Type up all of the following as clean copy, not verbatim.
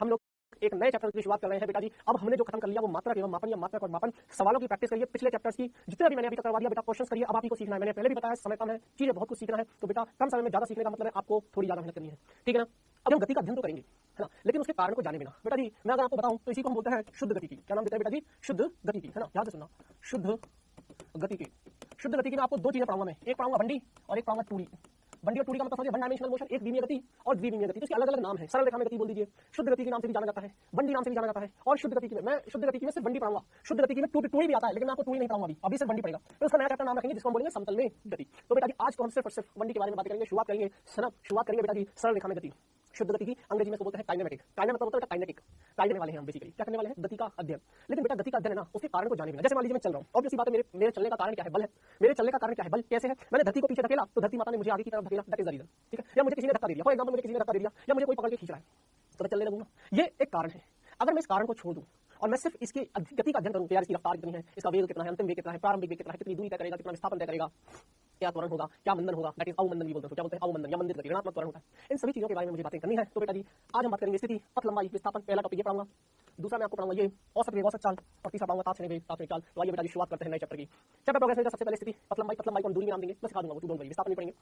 हम लोग एक नए चैप्टर की शुरुआत कर रहे हैं बेटा जी। अब हमने जो खत्म कर लिया वो मात्रक एवं मापन या मात्रक और मापन सवालों की प्रैक्टिस करिए। पिछले चैप्टर्स की जितने भी मैंने अभी तक करवा दिया बेटा, क्वेश्चंस करिए। अब आप ही को सीखना है। मैंने पहले भी बताया समय कम है, चीजें बहुत कुछ सीखना है, तो बेटा कम समय में ज्यादा सीखने का मतलब है आपको थोड़ी ज्यादा मेहनत करनी है, ठीक है ना। अब हम गति का अध्ययन तो करेंगे, है ना, लेकिन उसके कारण को जाने बिना बेटा जी मैं अगर आपको बताऊं तो इसी को हम बोलते हैं शुद्ध गति की। क्या नाम देते हैं बेटा जी? शुद्ध गति की, है ना। ध्यान से सुनना, शुद्ध गति की। शुद्ध गति की मैं आपको दो चीजें पढ़ाऊंगा। मैं एक पढ़ाऊंगा बंडी और एक पढ़ाऊंगा टूरी। बंडी और टूरी का मतलब समझिए वन डायमेंशनल मोशन, एक द्विमीय गति और द्विविमीय गति। तो इसके अलग अलग नाम है। सरल रेखा में गति बोल दीजिए, शुद्ध गति के नाम से भी जाना जाता है, बंडी नाम से भी जाना जाता है। और शुद्ध गति में मैं शुद्ध गति में सिर्फ बंडी पढ़ाऊंगा। शुद्ध गति में टूरी भी आता है, लेकिन मैं आपको टूरी नहीं पढ़ाऊंगा। अभी सिर्फ बंडी पड़ेगा। तो उसका नया चैप्टर नाम रखेंगे जिसको हम बोलेंगे समतल में गति। तो बेटा जी आज तो हम सिर्फ और सिर्फ बंडी के बारे में बात करेंगे। शुरुआत करेंगे बेटा जी सरल रेखा में गति। शुद्ध गति की अंग्रेजी में बोलते हैं काइनेमेटिक। काइने मतलब होता है काइनेटिक, काइने वाले हैं हम बेसिकली। क्या करने वाले हैं? गति का अध्ययन। लेकिन बेटा गति का अध्ययन है ना, उसके कारण को जाने बिना। जैसे मान लीजिए मैं चल रहा हूँ, ऑब्वियस सी बात है, मेरे चलने का कारण क्या है? बल है। मेरे चलने का कारण क्या है? बल। कैसे है? मैंने धरती को पीछे धकेला तो धरती माता ने मुझे आगे की तरफ धकेला, दैट इज द रीजन, ठीक है। या मुझे किसी ने धक्का दे दिया, फॉर एग्जांपल मुझे किसी ने धक्का दे दिया या मुझे कोई पकड़ के खींच रहा है तो मैं चलने लगूंगा। ये एक कारण है। अगर मैं इस कारण को छोड़ दूं और मैं सिर्फ इसकी गति का अध्ययन करूं, यार इसकी रफ्तार कितनी है, इसका वेग कितना है, अंतिम वेग कितना है, प्रारंभिक वेग कितना है, कितनी दूरी तय करेगा, कितना विस्थापन तय करेगा, क्या त्वरण होगा, क्या मंदन होगा, दैट इज अवमंदन भी बोलते हैं। क्या बोलते हैं? अवमंदन या मंदिर गति, ऋणात्मक त्वरण होता है। इन सभी चीजों के बारे में मुझे बातें करनी है। तो बेटा जी आज हम बात करेंगे स्थिति, पथ लंबाई, विस्थापन। पहला टॉपिक ये पढ़ाऊंगा, दूसरा मैं आपको पढ़ाऊंगा ये औसत वेग, औसत चाल, और तीसरा पढ़ाऊंगा तात्क्षणिक वेग, तात्क्षणिक चाल। तो आइए बेटा जी शुरुआत करते हैं नए चैप्टर की। चैप्टर प्रोग्रेस में सबसे पहले स्थिति, पथ लंबाई को हम दूरी नाम देंगे, मैं सिखा दूंगा, वो डोंट वरी। विस्थापन भी पढ़ेंगे,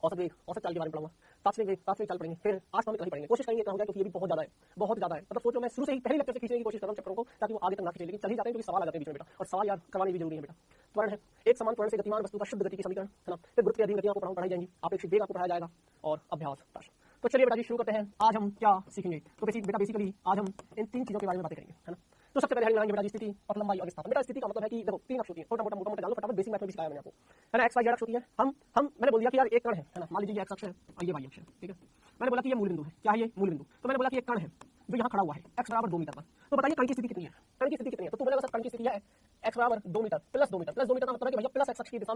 औसत वेग, औसत चाल के बारे में पढ़ाऊंगा, तात्क्षणिक वेग, तात्क्षणिक चाल पढ़ेंगे। फिर आज हम कहीं पढ़ेंगे, कोशिश करेंगे इतना हो जाए क्योंकि ये भी बहुत ज्यादा है, बहुत ज्यादा है। मतलब सोचो मैं शुरू से ही पहले लेक्चर से खींचने की कोशिश कर रहा हूं चैप्टरों को ताकि वो आगे तक ना खींचे, लेकिन चल ही जाते हैं क्योंकि सवाल आ जाते हैं बीच में बेटा, और सवाल याद करवाने भी जरूरी है बेटा। त्वरण है, एक समान त्वरण से गतिमान वस्तु का शुद्ध गति की समीकरण, है ना। फिर गुरुत्व के अधीन गतियां को पढ़ाई जाएंगी, अपेक्षित वेग आपको पढ़ाया जाएगा, और अभ्यास प्रश्न। तो चलिए बेटा जी शुरू करते हैं। आज हम क्या सीखेंगे? तो बेसिकली आज हम इन तीन चीजों के बारे में बातें करेंगे, है ना। तो सबसे पहले हम बेटा जी स्थिति, पथ लंबाई और विस्थापन। बेटा स्थिति का मतलब है कि देखो तीन अक्ष होती है, छोटा मोटा जान लो फटाफट, बेसिक मैथ में भी सिखाया मैंने आपको, है ना। एक्स वाई जेड अक्ष होती है। हम मैंने बोल दिया कि यार एक कण है ना, मान लीजिए ये एक्स अक्ष है और ये वाई अक्ष है, ठीक है। मैंने बोला कि ये मूल बिंदु है। क्या है ये? मूल बिंदु। तो मैंने बोला कि एक कण है जो यहाँ खड़ा हुआ है x बराबर 2 मीटर पर। तो बताइए कण की स्थिति कितनी है? कण की स्थिति कितनी है? तो तू बोलेगा सर कण की स्थिति है x बराबर 2 metre plus 2 metre. Plus 2 metre का मतलब है कि भैया प्लस x अक्ष की दिशा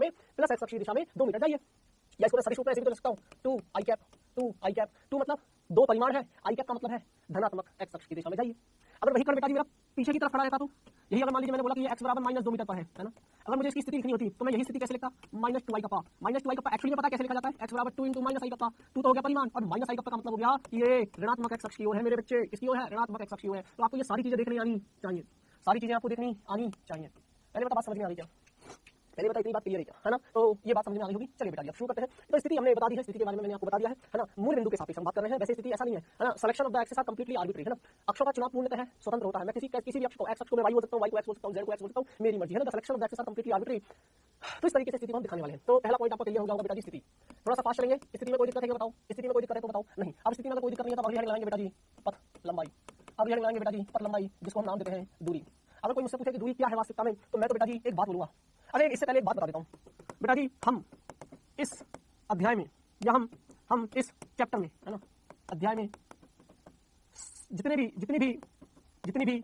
में 2 मीटर जाइए। या इसको मैं सदिश रूप में ऐसे भी तो लिख सकता हूँ 2 i कैप। 2 मतलब दो परिमाण है, i कैप का मतलब है धनात्मक x अक्ष की दिशा में जाइए। अगर वही कण बेटा जी मेरा पीछे की तरफ खड़ा रहता तो यही, अगर मान लीजिए मैंने बोला कि ये x बराबर -2 मीटर पर है ना, अगर मुझे इसकी स्थिति लिखनी होती तो मैं यही स्थिति कैसे लिखता? -2i का पा। -2i का पा एक्चुअली पता कैसे लिखा जाता है? x बराबर 2 × -i का पा। 2 तो हो गया परिमाण और -i का पा का मतलब हो गया कि ये ऋणात्मक x अक्ष की ओर है मेरे बच्चे। किसकी ओर है? ऋणात्मक x अक्ष की ओर है। तो आपको ये सारी चीजें देखनी आनी चाहिए, सारी चीजें आपको देखनी आनी चाहिए। पहले बता बात समझ में आ रही क्या? पहले बता इतनी बात क्लियर है ना। तो ये बात समझ में आ रही होगी। चलिए बेटा जी अब शुरू करते हैं। तो स्थिति हमने बता दी है, स्थिति के बारे में मैंने आपको बता दिया है ना। मूल बिंदु के सापेक्ष हम बात कर रहे हैं। वैसे स्थिति ऐसा नहीं है, है ना। Selection of the axes are completely arbitrary, है ना। अक्षों का चुनाव पूर्णतः स्वतंत्र होता है। मैं किसी भी अक्ष को, एक्स अक्ष को मैं वाई बोल सकता हूँ, वाई को एक्स बोल सकता हूँ, जेड को एक्स बोल सकता हूँ, मेरी मर्जी, है ना। The selection of the axes are completely arbitrary. तो इस तरीके से स्थिति को हम दिखाने वाले हैं। तो पहला पॉइंट आपको क्लियर हो जाएगा बेटा जी स्थिति। थोड़ा सा फास्ट चलेंगे। स्थिति में कोई दिक्कत है बताओ? स्थिति में कोई दिक्कत है तो बताओ। नहीं, अब स्थिति में कोई दिक्कत नहीं है तो अगली लगाएंगे बेटा जी पथ लंबाई। अब लगाएंगे बेटा जी पथ लंबाई, जिसको हम नाम देते हैं दूरी। अगर कोई मुझसे पूछे कि दूरी क्या है वास्तविकता में, तो मैं तो बेटा जी एक बात बोलूंगा। अरे इससे पहले एक बात बता देता हूँ बेटा जी, हम इस अध्याय में या हम इस चैप्टर में, है ना, अध्याय में जितनी भी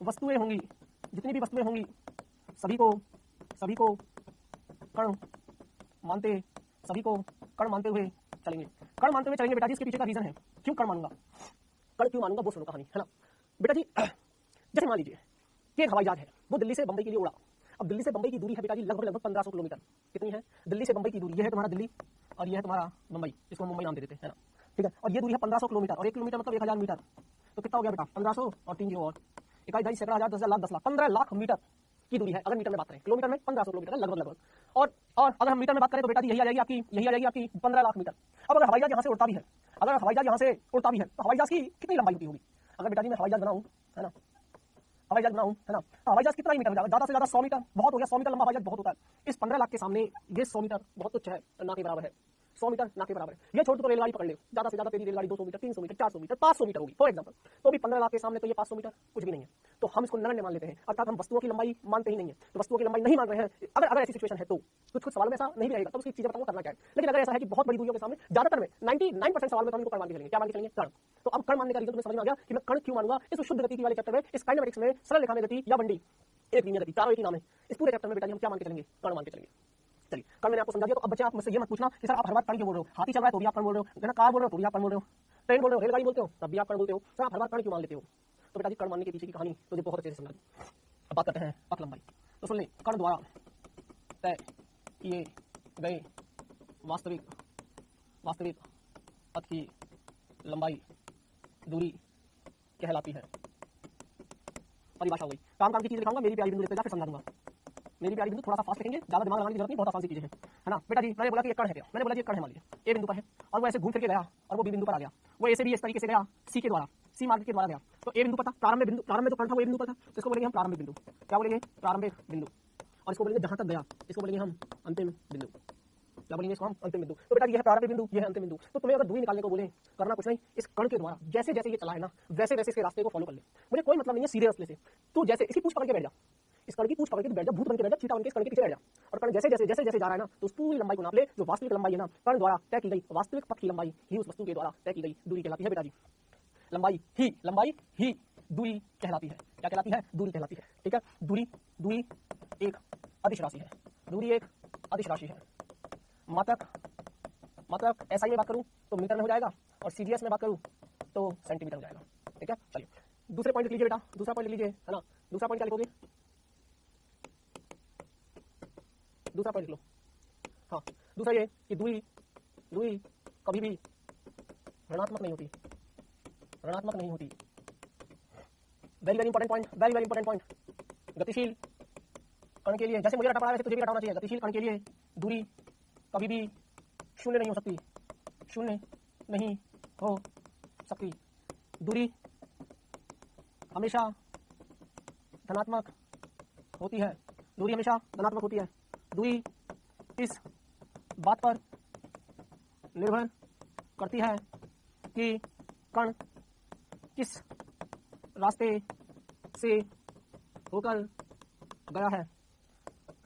वस्तुएं होंगी सभी को कण मानते हुए चलेंगे बेटा जी। इसके पीछे का रीजन है क्यों कण मानूंगा, कण क्यों मानूंगा वो सुनो कहानी, है ना बेटा जी। जैसे मान लीजिए कि एक हवाई जहाज है, वो दिल्ली से बंबई के लिए उड़ा। अब दिल्ली से बंबई की दूरी है बेटा जी लगभग 1500 किलोमीटर। कितनी है? दिल्ली से बंबई की दूरी, ये है तुम्हारा दिल्ली और ये है तुम्हारा मुंबई, इसको हम मुंबई नाम दे देते हैं, है ना, ठीक है। और ये दूरी है 1500 किलोमीटर और 1 किलोमीटर मतलब 1000 मीटर। तो कितना हो गया बेटा? 1500 और 3 0 और इकाई ढाई सैकड़ा हजार 10 लाख 10 लाख 15 लाख मीटर की दूरी है अगर मीटर में बात करें। किलोमीटर में 1500 किलोमीटर है लगभग। और अगर हम मीटर में बात करें तो बेटा जी यही आ जाएगी आपकी 15 लाख मीटर। अब अगर हवाई जहाज यहाँ से उड़ता भी है, तो हवाई जहाज की कितनी लंबाई होती होगी? अगर बेटा जी मैं हवाई जहाज बनाऊं, है ना, हवाई जहाज कितना ही मीटर हो जाएगा? ज्यादा से ज्यादा 100 मीटर बहुत हो गया। 100 मीटर लंबा हवाई जहाज बहुत होता है। इस 15 लाख के सामने ये 100 मीटर बहुत तुच्छ है, ना के बराबर है। 100 मीटर ना के बराबर है। ये छोड़ तो रेलगाड़ी पकड़ ले, ज्यादा से ज्यादा तेरी रेलगाड़ी 200 मीटर, 300 मीटर, 400 मीटर, 500 मीटर होगी फॉर एग्जांपल। तो भी 15 लाख के सामने तो ये 500 मीटर कुछ भी नहीं है। तो हम इसको नगण्य मान लेते हैं, अर्थात हम वस्तुओं की लंबाई मानते ही नहीं है। तो वस्तुओं की लंबाई नहीं मान रहे हैं। अगर ऐसी सिचुएशन है तो कुछ सवाल में ऐसा नहीं रहेगा, तो उसकी चीजें बताऊंगा करना क्या है। लेकिन अगर ऐसा है कि बहुत बड़ी दूरियों के सामने, ज्यादातर में 99% सवाल में तो हम इनको कण मान के चलेंगे। क्या मान के चलेंगे? कण। तो अब कण मानने का रीजन तुम्हें समझ में आ गया कि मैं कण क्यों मानूंगा। इस शुद्ध गति वाले चैप्टर में, इस काइनेमेटिक्स में, सरल रेखा में गति या बंडी, एक लिनियर गति, चारों एक ही नाम है। इस पूरे चैप्टर में बेटा जी हम क्या मान के चलेंगे? कण मान के चलेंगे। चलिए कण मैंने आपको समझा दिया। तो अब बच्चे आप मुझसे ये मत पूछना कि सर आप हर बार कण क्यों बोल रहे हो? हाथी चल रहा है तो भी आप कण बोल रहे हो, कार बोल रहे हो तो भी आप कण बोल रहे हो, ट्रेन बोल रहे हो, रेलगाड़ी बोलते हो तब भी आप कण बोलते हो, सर आप हर बार कण क्यों मान लेते हो? तो बेटा जी कण मानने के पीछे की कहानी तो बहुत अच्छे से समझा दी। अब बात करते हैं पथ लंबाई। तो सुन ले, कण द्वारा तय किए गए वास्तविक पथ की लंबाई दूरी कहलाती है। परिभाषा हो गई। काम काम की चीज लिखाऊंगा, मेरी प्यारी बिंदु लिखते जा, फिर समझा दूंगा। मेरी प्यारी बिंदु थोड़ा सा फास्ट लिखेंगे, ज्यादा दिमाग लगाने की जरूरत नहीं, बहुत आसान सी चीजें हैं, है ना बेटा जी। मैंने बोला कि एक कण है क्या, मैंने बोला जी एक कण है, मान लीजिए ए बिंदु पर है और वो ऐसे घूम फिर के गया और वो बी बिंदु पर आ गया। वो ए से भी इस तरीके से गया सी के द्वारा, सी मार्ग के द्वारा गया। तो ए बिंदु पर था, प्रारंभ में जो कण था वो ए बिंदु पर था, तो इसको बोलेंगे हम प्रारंभिक बिंदु। क्या बोलेंगे? प्रारंभिक बिंदु। और इसको बोलेंगे जहां तक गया, इसको बोलेंगे हम अंतिम बिंदु। क्या बोलेंगे इसको हम? अंतिम बिंदु। तो बेटा ये है प्रारंभिक बिंदु, ये है अंतिम बिंदु। तो तुम्हें अगर दूरी निकालने को बोले, करना कुछ नहीं, इस कण के द्वारा जैसे जैसे ये चला है ना, वैसे वैसे इसके रास्ते को फॉलो कर ले। मुझे कोई मतलब नहीं है सीधे रास्ते से, तू जैसे इसकी पूछ पकड़ के बैठ जा, इस कण की पूछ पकड़ के बैठ जा, भूत बन के बैठ जा, चीता बन के इस कण के पीछे बैठ जा, और कण जैसे जैसे जा रहा है ना, तो उस पूरी लंबाई को नाप ले। जो वास्तविक लंबाई है ना, कण द्वारा तय की गई वास्तविक पथ की लंबाई ही उस वस्तु के द्वारा तय की गई दूरी कहलाती है बेटा जी। लंबाई ही दूरी कहलाती है। क्या कहलाती है? दूरी कहलाती है। ठीक है, दूरी एक अदिश राशि है, दूरी एक अदिश राशि है। मात्रक एसआई में बात करूं तो मीटर में हो जाएगा, और सीजीएस में बात करूं तो सेंटीमीटर हो जाएगा। ठीक है, चलिए दूसरे पॉइंट लिख लीजिए बेटा, दूसरा पॉइंट लिख लीजिए, है ना। दूसरा पॉइंट क्या लिखोगे? दूसरा पॉइंट लिख लो। हाँ, दूसरा ये कि दूरी कभी भी ऋणात्मक नहीं होती, ऋणात्मक नहीं होती। Very very important point, very very important point. गतिशील कण के लिए, जैसे मुझे रटा पड़ा है वैसे तुझे भी रटाना चाहिए। गतिशील कण के लिए दूरी कभी भी शून्य नहीं हो सकती, शून्य नहीं हो सकती। दूरी हमेशा धनात्मक होती है, दूरी हमेशा धनात्मक होती है। दूरी इस बात पर निर्भर करती है कि कण किस रास्ते से होकर गया है।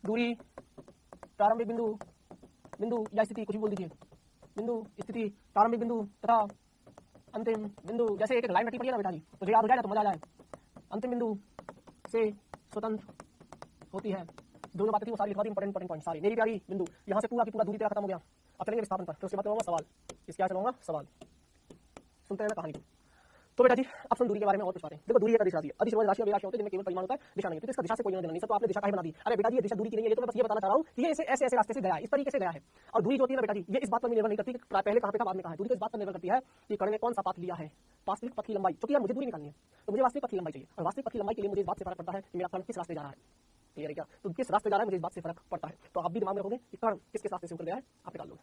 दूरी प्रारंभिक बिंदु या स्थिति, कुछ भी बोल दीजिए, बिंदु, स्थिति, प्रारंभिक बिंदु तथा अंतिम बिंदु, जैसे एक लाइन रटी पड़ी है ना बेटा जी, मुझे याद हो जाए तो मजा आ जाए। अंतिम बिंदु से स्वतंत्र होती है। दोनों बातें थी वो सारी लिखवा दी, इंपॉर्टेंट पॉइंट सारी। मेरी प्यारी बिंदु यहाँ से पूरा की पूरा दूरी तेरा खत्म हो गया। अब चलेंगे विस्थापन पर, फिर उसके बाद चलाऊंगा सवाल। इसके बाद चलाऊंगा सवाल, सुनते रहना कहानी को। तो बेटा जी अब सुन दूरी के बारे में और कुछ बातें। देखो दूरी एक अदिश राशि है, अदिश राशि अभिलाषी होते हैं जिनमें केवल परिमाण होता है, दिशा नहीं होती। तो इसका दिशा से कोई लेना देना नहीं। सब तो आपने दिशा काहे बना दी? अरे बेटा जी ये दिशा दूरी की नहीं है, ये तो मैं बस ये बताना चाह रहा हूँ कि ये ऐसे ऐसे रास्ते से गया है, इस तरीके से गया है। और दूरी जो होती है ना बेटा जी, ये इस बात पर निर्भर नहीं करती कि पहले कहाँ पे था बाद में कहाँ है। दूरी तो इस बात पर निर्भर करती है कि कण ने कौन सा पथ लिया है, वास्तविक पथ की लंबाई। क्योंकि यार मुझे दूरी निकालनी है तो मुझे वास्तविक पथ की लंबाई चाहिए, और वास्तविक पथ की लंबाई के लिए मुझे इस बात से फर्क पड़ता है कि मेरा कण किस रास्ते जा रहा है। क्लियर है क्या? तो किस रास्ते जा रहा है मुझे इस बात से फर्क पड़ता है। तो आप भी दिमाग में रखोगे कि कण किस रास्ते से होकर गया है, आप निकाल लो।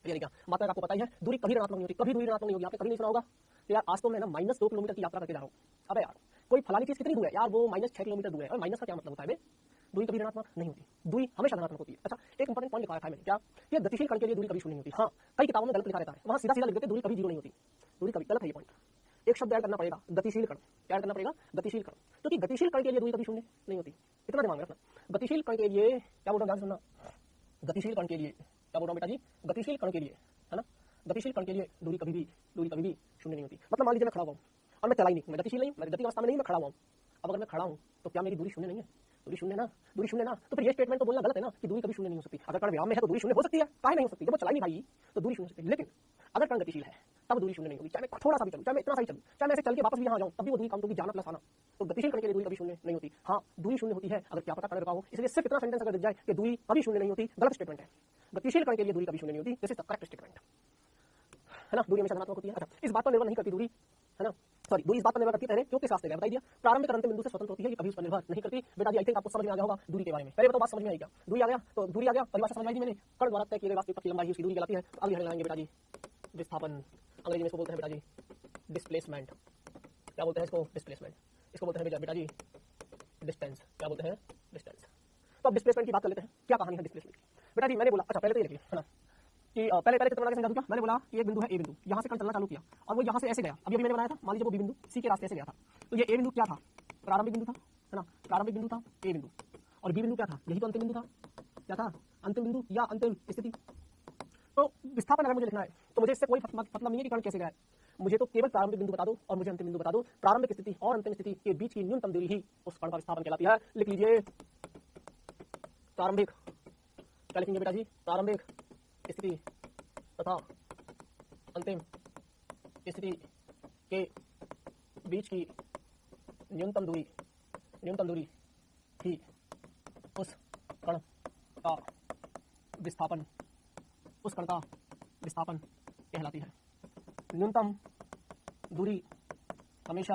क्लियर है क्या? मात्रा आपको पता ही है, दूरी कभी ऋणात्मक नहीं होती, कभी दूरी ऋणात्मक नहीं होगी। आपने कभी नहीं सुना होगा यार आज तो मैं ना -2 किलोमीटर की यात्रा करके जा रहा हूँ। अबे यार कोई फलानी चीज कितनी दूर है यार, वो -6 किलोमीटर दूर है। और माइनस का क्या मतलब होता है? दूरी कभी ऋणात्मक नहीं होती, दूरी हमेशा धनात्मक होती है। अच्छा, एक इंपॉर्टेंट पॉइंट लिखा रखा है मैंने, क्या? ये गतिशील कण के लिए दूरी कभी शून्य नहीं होती। हाँ, कई किताबों में गलत लिखा रहता है, वहां सीधा सीधा लिख देते दूरी कभी 0 नहीं होती। दूरी कभी गलत है ये पॉइंट। एक शब्द ऐड करना पड़ेगा, गतिशील कण। क्या ऐड करना पड़ेगा? गतिशील कण। क्योंकि गतिशील कण के लिए दूरी कभी शून्य नहीं होती, इतना दिमाग में रखना। गतिशील कण के लिए क्या बोल रहा हूँ, ध्यान सुनना। गतिशील कण के लिए क्या बोल रहा हूँ बेटा जी? गतिशील कण के लिए, है ना, गतिशील कण के लिए दूरी कभी भी शून्य नहीं होती। मतलब मान लीजिए मैं खड़ा हुआ और मैं चला ही नहीं, मैं गतिशील नहीं, मैं गति अवस्था में नहीं, मैं खड़ा हुआ हूँ। अब अगर मैं खड़ा हूँ तो क्या मेरी दूरी शून्य नहीं है? दूरी शून्य ना, दूरी शून्य ना। तो फिर ये स्टेटमेंट तो बोलना गलत है ना कि दूरी कभी शून्य नहीं हो सकती। अगर कण व्याम में है तो दूरी शून्य हो सकती है, काहे नहीं हो सकती? जब वो चला ही नहीं भाई तो दूरी शून्य हो सकती है। लेकिन अगर कण गतिशील है तब दूरी शून्य नहीं होगी। चाहे मैं थोड़ा सा भी चलूं, चाहे मैं इतना सा ही चलूं, चाहे मैं ऐसे चल के वापस भी यहाँ जाऊं, तब भी वो दूरी काउंट होगी, जाना प्लस आना। तो गतिशील कण के लिए दूरी कभी शून्य नहीं होती। हाँ, दूरी शून्य होती है अगर क्या पता कण रुका हो। इसलिए सिर्फ इतना सेंटेंस अगर दिख जाए कि दूरी कभी शून्य नहीं होती, गलत स्टेटमेंट है। गतिशील कण के लिए दूरी कभी शून्य नहीं होती, this is the correct statement, है ना। दूरी हमेशा धनात्मक होती है। अच्छा, इस बात पर निर्भर नहीं करती दूरी, है ना, सॉरी, दूरी इस बात पर निर्भर करती है पहले क्यों किस रास्ते गया, बताइए। प्रारंभिक और अंतिम बिंदु से स्वतंत्र होती है, ये कभी उस पर निर्भर नहीं करती। बेटा जी आई थिंक आपको समझ में आ गया होगा दूरी के बारे में। पहले बताओ बात समझ में आई क्या? दूरी आ गया तो दूरी आ गया, परिभाषा समझ में आई मैंने। कण द्वारा तय किए गए वास्तविक पथ की लंबाई उसकी दूरी कहलाती है। अगली हेडलाइन लाएंगे बेटा जी, विस्थापन। अंग्रेजी में इसको बोलते हैं बेटा जी डिस्प्लेसमेंट। क्या बोलते हैं इसको? डिस्प्लेसमेंट। इसको बोलते हैं बेटा जी डिस्टेंस। क्या बोलते हैं? डिस्टेंस। तो अब डिस्प्लेसमेंट की बात कर लेते हैं। क्या कहानी है डिस्प्लेसमेंट की? बेटा जी मैंने बोला, अच्छा पहले तो ये लिखिए, है ना, कि पहले चित्र बना के समझा दूं क्या? मैंने बोला कि एक बिंदु है ए बिंदु, यहाँ से कण चलना चालू किया और वो यहाँ से ऐसे गया। अभी मैंने बनाया था, मान लीजिए वो बी बिंदु सी के रास्ते से गया था। तो ये ए बिंदु क्या था? प्रारंभिक बिंदु था, है ना, प्रारंभिक बिंदु था ए बिंदु। और बी बिंदु क्या था? यही तो अंतिम बिंदु था। क्या था? अंतिम बिंदु या अंतिम स्थिति। तो विस्थापन अगर मुझे लिखना है तो मुझे इससे कोई मतलब नहीं है कि कण कैसे गया है। मुझे तो केवल प्रारंभिक बिंदु बता दो और मुझे अंतिम बिंदु बता दो। प्रारंभिक स्थिति और अंतिम स्थिति के बीच की न्यूनतम दूरी ही उस कण का विस्थापन कहलाती है। लिख लीजिए प्रारंभिक, क्या लिखेंगे बेटा जी? प्रारंभिक स्थिति तथा अंतिम स्थिति के बीच की न्यूनतम दूरी ही उस कण का विस्थापन कहलाती है। न्यूनतम दूरी हमेशा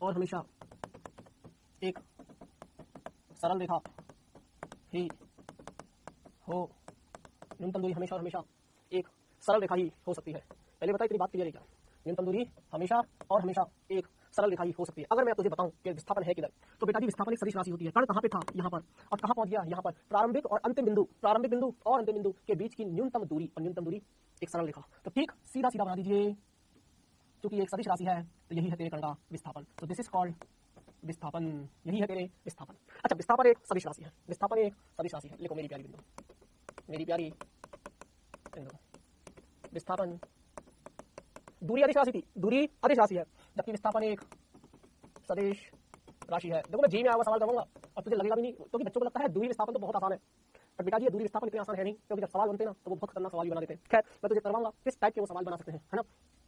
और हमेशा एक सरल रेखा ही हो, न्यूनतम दूरी हमेशा और हमेशा एक सरल रेखा ही हो सकती है। पहले बता, इतनी बात क्लियर है क्या? न्यूनतम दूरी हमेशा और हमेशा एक सरल रेखा ही हो सकती है। अगर मैं तुझे बताऊं कि विस्थापन है किधर, तो बेटा जी विस्थापन एक सदिश राशि होती है। कण कहां पे था? यहां पर, और कहां पहुंच गया? यहां पर। प्रारंभिक और अंतिम बिंदु और अंतिम बिंदु के बीच की न्यूनतम दूरी, और न्यूनतम दूरी एक सरल रेखा। तो ठीक सीधा सीधा बना दीजिए, क्योंकि एक सदिश राशि है तो यही है तेरे कण का विस्थापन। तो दिस इज कॉल्ड विस्थापन, यही है तेरे विस्थापन। अच्छा, विस्थापन एक सदिश राशि है, विस्थापन एक सदिश राशि है। लिखो मेरी प्यारी बिंदु, मेरी प्यारी बिंदु। विस्थापन, दूरी अदिश राशि थी, दूरी अदिश राशि है, जबकि विस्थापन एक सदिश राशि है। देखो मैं जी में आया हुआ सवाल करूंगा और तुझे लगेगा भी नहीं, क्योंकि बच्चों को लगता है दूरी विस्थापन तो बहुत आसान है, पर बेटा जी ये दूरी विस्थापन इतनी आसान है नहीं, क्योंकि जब सवाल बनते हैं ना तो वो बहुत खतरनाक सवाल भी बना देते हैं। खैर मैं तुझे करवाऊंगा किस टाइप के वो सवाल बना सकते हैं, है ना?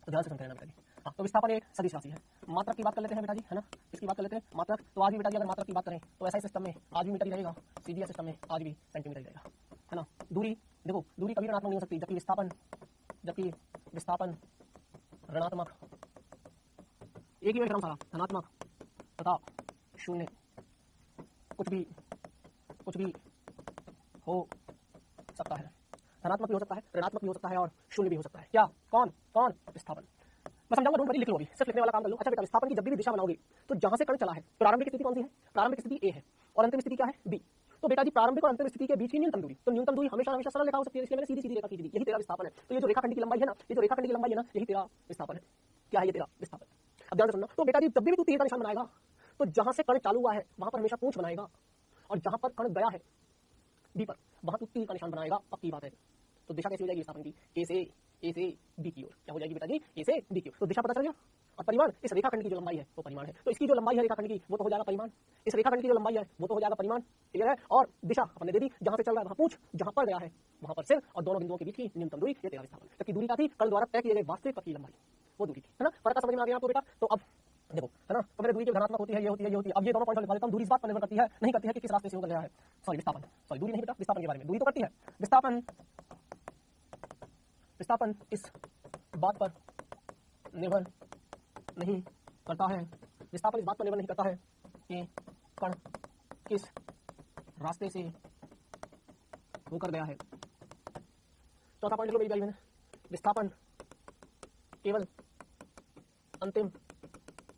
तो ध्यान से सुनते रहना बेटा जी। हाँ, तो विस्थापन एक सदिश राशि है। मात्रक की बात कर लेते हैं बेटा जी, है ना? इसकी बात कर लेते हैं मात्रक। तो आज भी बेटा जी अगर मात्रक की बात करें तो ऐसा सिस्टम में आज भी मीटर ही रहेगा, सीजीएस सिस्टम में आज भी सेंटीमीटर ही रहेगा, है ना? दूरी देखो, दूरी कभी ऋणात्मक नहीं हो सकती, जबकि विस्थापन ऋणात्मक, एक ही क्रम सारा, धनात्मक तथा शून्य, कुछ भी हो सकता है। धनात्मक भी हो सकता है, ऋणात्मक भी हो सकता है और शून्य भी हो सकता है। क्या? कौन? विस्थापन। मैं समझाऊंगा, डोंट वरी, लिख लो अभी, सिर्फ लिखने वाला काम कर लो। अच्छा बेटा, विस्थापन की जब भी दिशा बनाओगे तो जहां से कण चला है, प्रारंभिक स्थिति कौन सी है? प्रारंभिक स्थिति ए है और अंतिम स्थिति क्या है? बी। तो बेटा जी प्रारंभिक और अंतिम स्थिति के बीच की न्यूनतम दूरी, तो न्यूनतम दूरी हमेशा हमेशा सरल रेखा हो सकती है, इसलिए मैंने सीधी सीधी रेखा खींच दी। यही तेरा विस्थापन है। तो ये जो रेखाखंड की लंबाई है ना, यही तेरा विस्थापन है। क्या है ये तेरा विस्थापन? अब ध्यान से सुनना। तो बेटा जी जब भी तू तीर का निशान बनाएगा तो जहां से कण चालू हुआ है वहां पर हमेशा पूंछ बनाएगा, और जहां पर कण गया है बी पर, वहां तू तीर का निशान बनाएगा, पक्की बात है। तो दिशा कैसी हो जाएगी विस्थापन की? ए से बी की ओर। क्या हो जाएगी बेटा जी? ए से बी की ओर। तो दिशा पता चल गया। और परिमाण, इस रेखाखंड की जो लंबाई है वो परिमाण है, तो इसकी जो लंबाई है रेखाखंड की वो तो हो जाएगा परिमाण, इस रेखाखंड की जो लंबाई है वो तो हो जाएगा परिमाण। क्लियर है? और दिशा अपने दे दी, जहां से चल रहा है वहां पूंछ, जहां पर गया है वहां पर सिर, और दोनों बिंदुओं के बीच की न्यूनतम दूरी, ये तेरा विस्थापन। जबकि दूरी क्या थी? कण द्वारा तय किए गए वास्तविक पथ की लंबाई, वो दूरी थी, है ना? फर्क समझ में आ गया आपको बेटा? तो अब देखो, है ना? तो मेरे दूरी जो धनात्मक होती है, ये होती है। अब ये दोनों पॉइंट लिखवा देता हूं। दूरी इस बात पर निर्भर करती है कि किस रास्ते से होकर गया है। सॉरी, विस्थापन, सॉरी दूरी नहीं बेटा, विस्थापन के बारे में। दूरी तो करती है, विस्थापन इस बात पर निर्भर नहीं करता है, विस्थापन इस बात पर निर्भर नहीं करता है कि कण किस रास्ते से होकर गया है। चौथा पॉइंट लिख लो मेरी प्यारी बहन, विस्थापन केवल अंतिम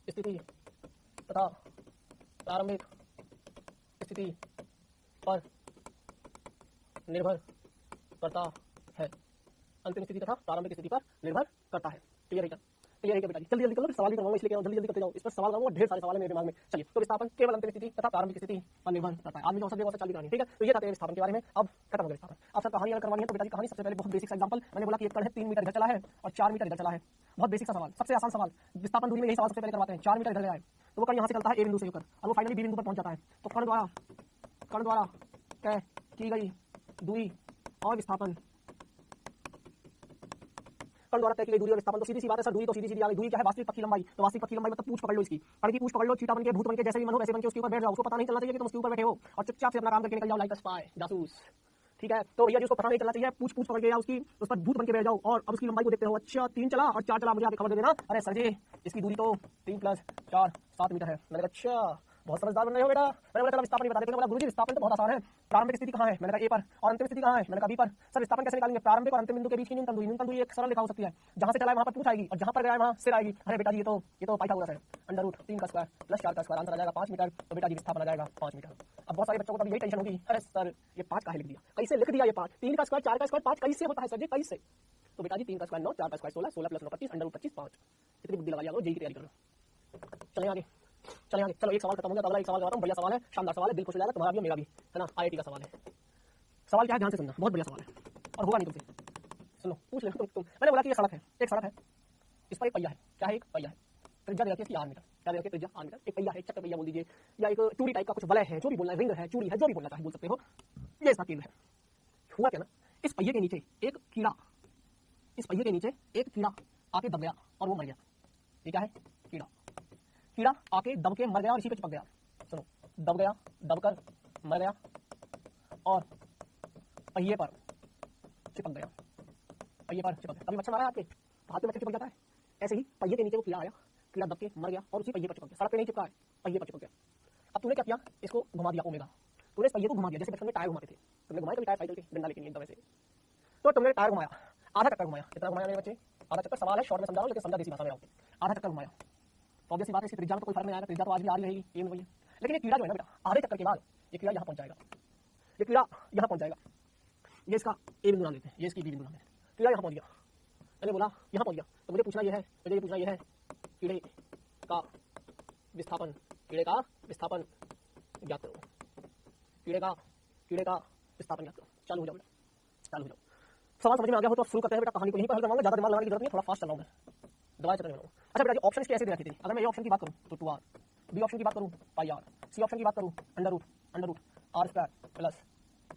स्थिति तथा प्रारंभिक स्थिति पर निर्भर करता है। अंतिम स्थिति तथा प्रारंभिक स्थिति पर निर्भर करता है। क्लियर है क्या? क्लियर है क्या बेटा जी? जल्दी जल्दी करो, सवाल भी करवाऊंगा, इसलिए जल्दी जल्दी करते जाओ। इस पर सवाल करूंगा, ढेर सारे सवाल है मेरे दिमाग में। चलिए, तो विस्थापन केवल अंतिम स्थिति तथा प्रारंभिक स्थिति पर निर्भर करता है। आदमी को औसत जगह से चालू करानी है, ठीक है? तो ये था तेरे विस्थापन के बारे में। अब खत्म हो गया विस्थापन। अब सर कहानी अगर करवानी है तो बेटा जी कहानी सबसे पहले बहुत बेसिक सा एग्जांपल। मैंने बोला कि एक कण है 3 मीटर इधर चला है और 4 मीटर इधर चला है। बहुत बेसिक सा सवाल, सबसे आसान सवाल। विस्थापन दूरी में यही सवाल सबसे पहले करवाते हैं। 4 मीटर इधर गया है तो वो कण यहाँ से चलता है ए बिंदु से होकर, और वो फाइनली बी बिंदु पर पहुंच जाता है। तो कण द्वारा तय की गई दूरी और विस्थापन, कण द्वारा तय की गई दूरी और विस्थापन, तो सीधी सी बात है सर, दूरी तो सीधी आ गई। दूरी क्या है? वास्तविक पथ की लंबाई। तो वास्तविक पथ की लंबाई मतलब पूंछ पकड़ लो इसकी, कण की पूंछ पकड़ लो, चीटा बन के, भूत बन के, जैसे भी मन हो वैसे बन के उसके ऊपर बैठ जाओ। उसको पता नहीं चलना चाहिए कि तुम उसके ऊपर बैठे हो, और चुपचाप से अपना काम करके निकल जाओ, लाइक अ स्पाई, जासूस। ठीक है? तो भैया जी उसको पता नहीं चलना चाहिए, पूंछ पकड़ के या उसकी उस पर भूत बन के बैठ जाओ, और अब उसकी लंबाई को देखते हो। अच्छा 3 चला और 4 चला, मुझे आप खबर दे देना। अरे सर जी इसकी दूरी तो 3 + 4 7 मीटर है। मैंने कहा अच्छा बहुत समझदार बन रहे हो बेटा। मैंने बोला चलो विस्थापन बता देते हैं। गुरुजी विस्थापन तो बहुत आसान है। प्रारंभिक स्थिति कहाँ है? मैंने कहा ए पर, और अंतिम स्थिति कहाँ है? मैंने कहा बी पर। सर विस्थापन कैसे निकालेंगे? प्रारंभिक और अंतिम बिंदु के बीच की न्यूनतम दूरी एक सरल रेखा हो सकती है। जहां से चला है वहां पर पूंछ आएगी, और जहां पर गया है वहां सिर आएगी। अरे बेटा जी ये तो पाइथागोरस है। √3 का स्क्वायर + 4 का स्क्वायर, आंसर आ जाएगा 5 मीटर। तो बेटा जी विस्थापन आ जाएगा 5 मीटर। अब बहुत सारे बच्चों को तब यही टेंशन होगी, अरे सर ये 5 काहे लिख दिया? कैसे लिख दिया ये 5? 3 का स्क्वायर 4 का स्क्वायर 5 कैसे होता है सर जी? कैसे? तो बेटा जी 3 का स्क्वायर 9, 4 का स्क्वायर 16, 16 + 9 25, √25 5। इतनी बुद्धि लगा लिया, जेईई की तैयारी कर लो। चलिए आगे। चलो एक सवाल खत्म हो गया, तो अगला एक सवाल करवाता हूं। बढ़िया सवाल है, शानदार सवाल है, दिल खुश हो जाएगा तुम्हारा भी और मेरा भी, है ना? आईआईटी का सवाल है। सवाल क्या है? ध्यान से सुनना, बहुत बढ़िया सवाल है और होगा नहीं तुमसे। सुनो, पूछ लेना तुम। मैंने बोला कि ये सड़क है, एक सड़क है, इस पर एक पहिया है। क्या है? एक पहिया है। त्रिज्या देती है इसकी 8 मीटर। क्या देती है? त्रिज्या 8 मीटर। एक पहिया है, चक्कर पहिया बोल दीजिए, या एक चूड़ी टाइप का कुछ वलय है, जो भी बोलना है, रिंग है, चूड़ी है, जो भी बोलना चाहे बोल सकते हो। ये इसका केंद्र है। हुआ क्या ना, इस पहिए के नीचे एक कीड़ा, इस पहिए के नीचे एक कीड़ा आके दब गया और वो मर गया। ये क्या है? कीड़ा आके दब के मर गया और इसी पे चिपक गया। सुनो, दब गया, दबकर मर गया और पहिए पर चिपक गया। पहिए पर चिपक गया। कभी मच्छर मारा है आपके हाथ में? मच्छर चिपक जाता है। ऐसे ही पहिए के नीचे वो कीड़ा आया, कीड़ा दब के मर गया और उसी पहिए पर चिपक गया, सड़क पे नहीं चिपका है, पहिए पर चिपक गया। अब तूने क्या किया, इसको घुमा दिया ओमेगा, तूने इस पहिए को घुमा दिया, जैसे बचपन में टायर घुमाते थे, तुमने घुमाया कभी टायर साइकिल के डंडा लेके एकदम ऐसे, तो तुमने टायर घुमाया, आधा चक्कर घुमाया, कितना घुमाया मेरे बच्चे, आधा चक्कर, सवाल है शॉर्ट में समझा रहा हूँ लेकिन समझा देसी भाषा में, आधा चक्कर घुमाया, तो ऑब्वियस बात है इसकी त्रिज्या में तो कोई फर्क नहीं आएगा, त्रिज्या तो आज भी आ रही रहेगी, ये वही है। लेकिन ये कीड़ा जो है ना बेटा, आधे चक्कर के बाद ये कीड़ा यहाँ पहुंच जाएगा, ये कीड़ा यहाँ पहुंच जाएगा, ये इसका ए बिंदु नाम लेते हैं, ये इसकी बी बिंदु नाम लेते हैं, कीड़ा यहाँ पहुंच गया, मैंने बोला यहाँ पहुंच गया, तो मुझे पूछना ये है, मुझे ये पूछना ये है, कीड़े का विस्थापन, कीड़े का विस्थापन ज्ञात करो, कीड़े का विस्थापन ज्ञात करो। चालू हो जाओ बेटा, चालू हो जाओ। सवाल समझ में आ गया हो तो शुरू करते हैं बेटा, कहानी को यहीं पर हल करवाऊंगा, ज्यादा दिमाग लगाने की जरूरत नहीं है, थोड़ा फास्ट चल रहा हूं मैं, दवाई चल रहा हूं। अच्छा बेटा, ऑप्शन कैसे दे रखी थी, अगर मैं ए ऑप्शन की बात करूं तो 2r, बी ऑप्शन की बात करूं पाई r, सी ऑप्शन की बात करूं under root r square plus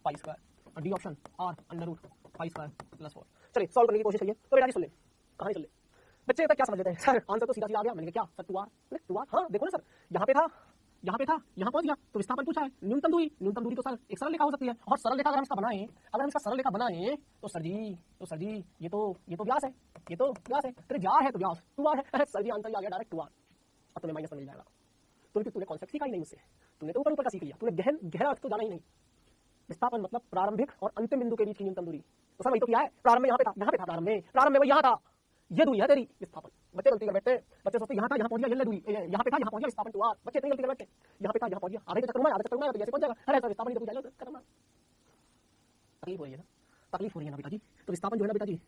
pi square, और D option r under root pi square plus 4। चलिए सॉल्व करने की कोशिश करिए। तो बेटा जी सुन ले, कहानी सुन ले। बच्चे तक क्या समझ लेते हैं, सर आंसर तो सीधा सीधा आ गया, मैंने कहा क्या सर 2r, हाँ देखो ना सर, यहाँ पे था, यहाँ पहुंच गया, तो विस्थापन पूछा है, न्यूनतम दूरी तो सर एक सरल रेखा हो सकती है, और सरल रेखा अगर हम इसका सरल रेखा बनाए तो सर जी ये तो व्यास है, तेरे जा है तो व्यास 2r है, सर जी आंसर आ गया डायरेक्ट 2r। अब तुम्हें माइनस मिल जाएगा, तूने कॉन्सेप्ट सीखा ही नहीं मुझसे, तूने तो ऊपर का सीख लिया, तूने गहरा अर्थ तो जाना ही नहीं। विस्थापन मतलब प्रारंभिक और अंतिम बिंदु के बीच की न्यूनतम दूरी, तो सर वही तो क्या है, प्रारंभ में यहाँ पे था, प्रारंभ में वो यहाँ था, ये दूरी है तेरी विस्थापन। बच्चे गलती कर बैठते, बच्चे सोचते यहाँ था यहाँ पहुंच गया, ये दूरी यहाँ पे था यहाँ पहुंच गया विस्थापन 2r, बच्चे इतनी गलती कर बैठते, यहाँ पे था यहाँ पहुंच गया, आधे चक्कर में तो जैसे पहुंच जाएगा, अरे सर विस्थापन तो जाएगा, करना तकलीफ हो रही है ना बेटा जी। तो विस्थापन जो है ना बेटा जी,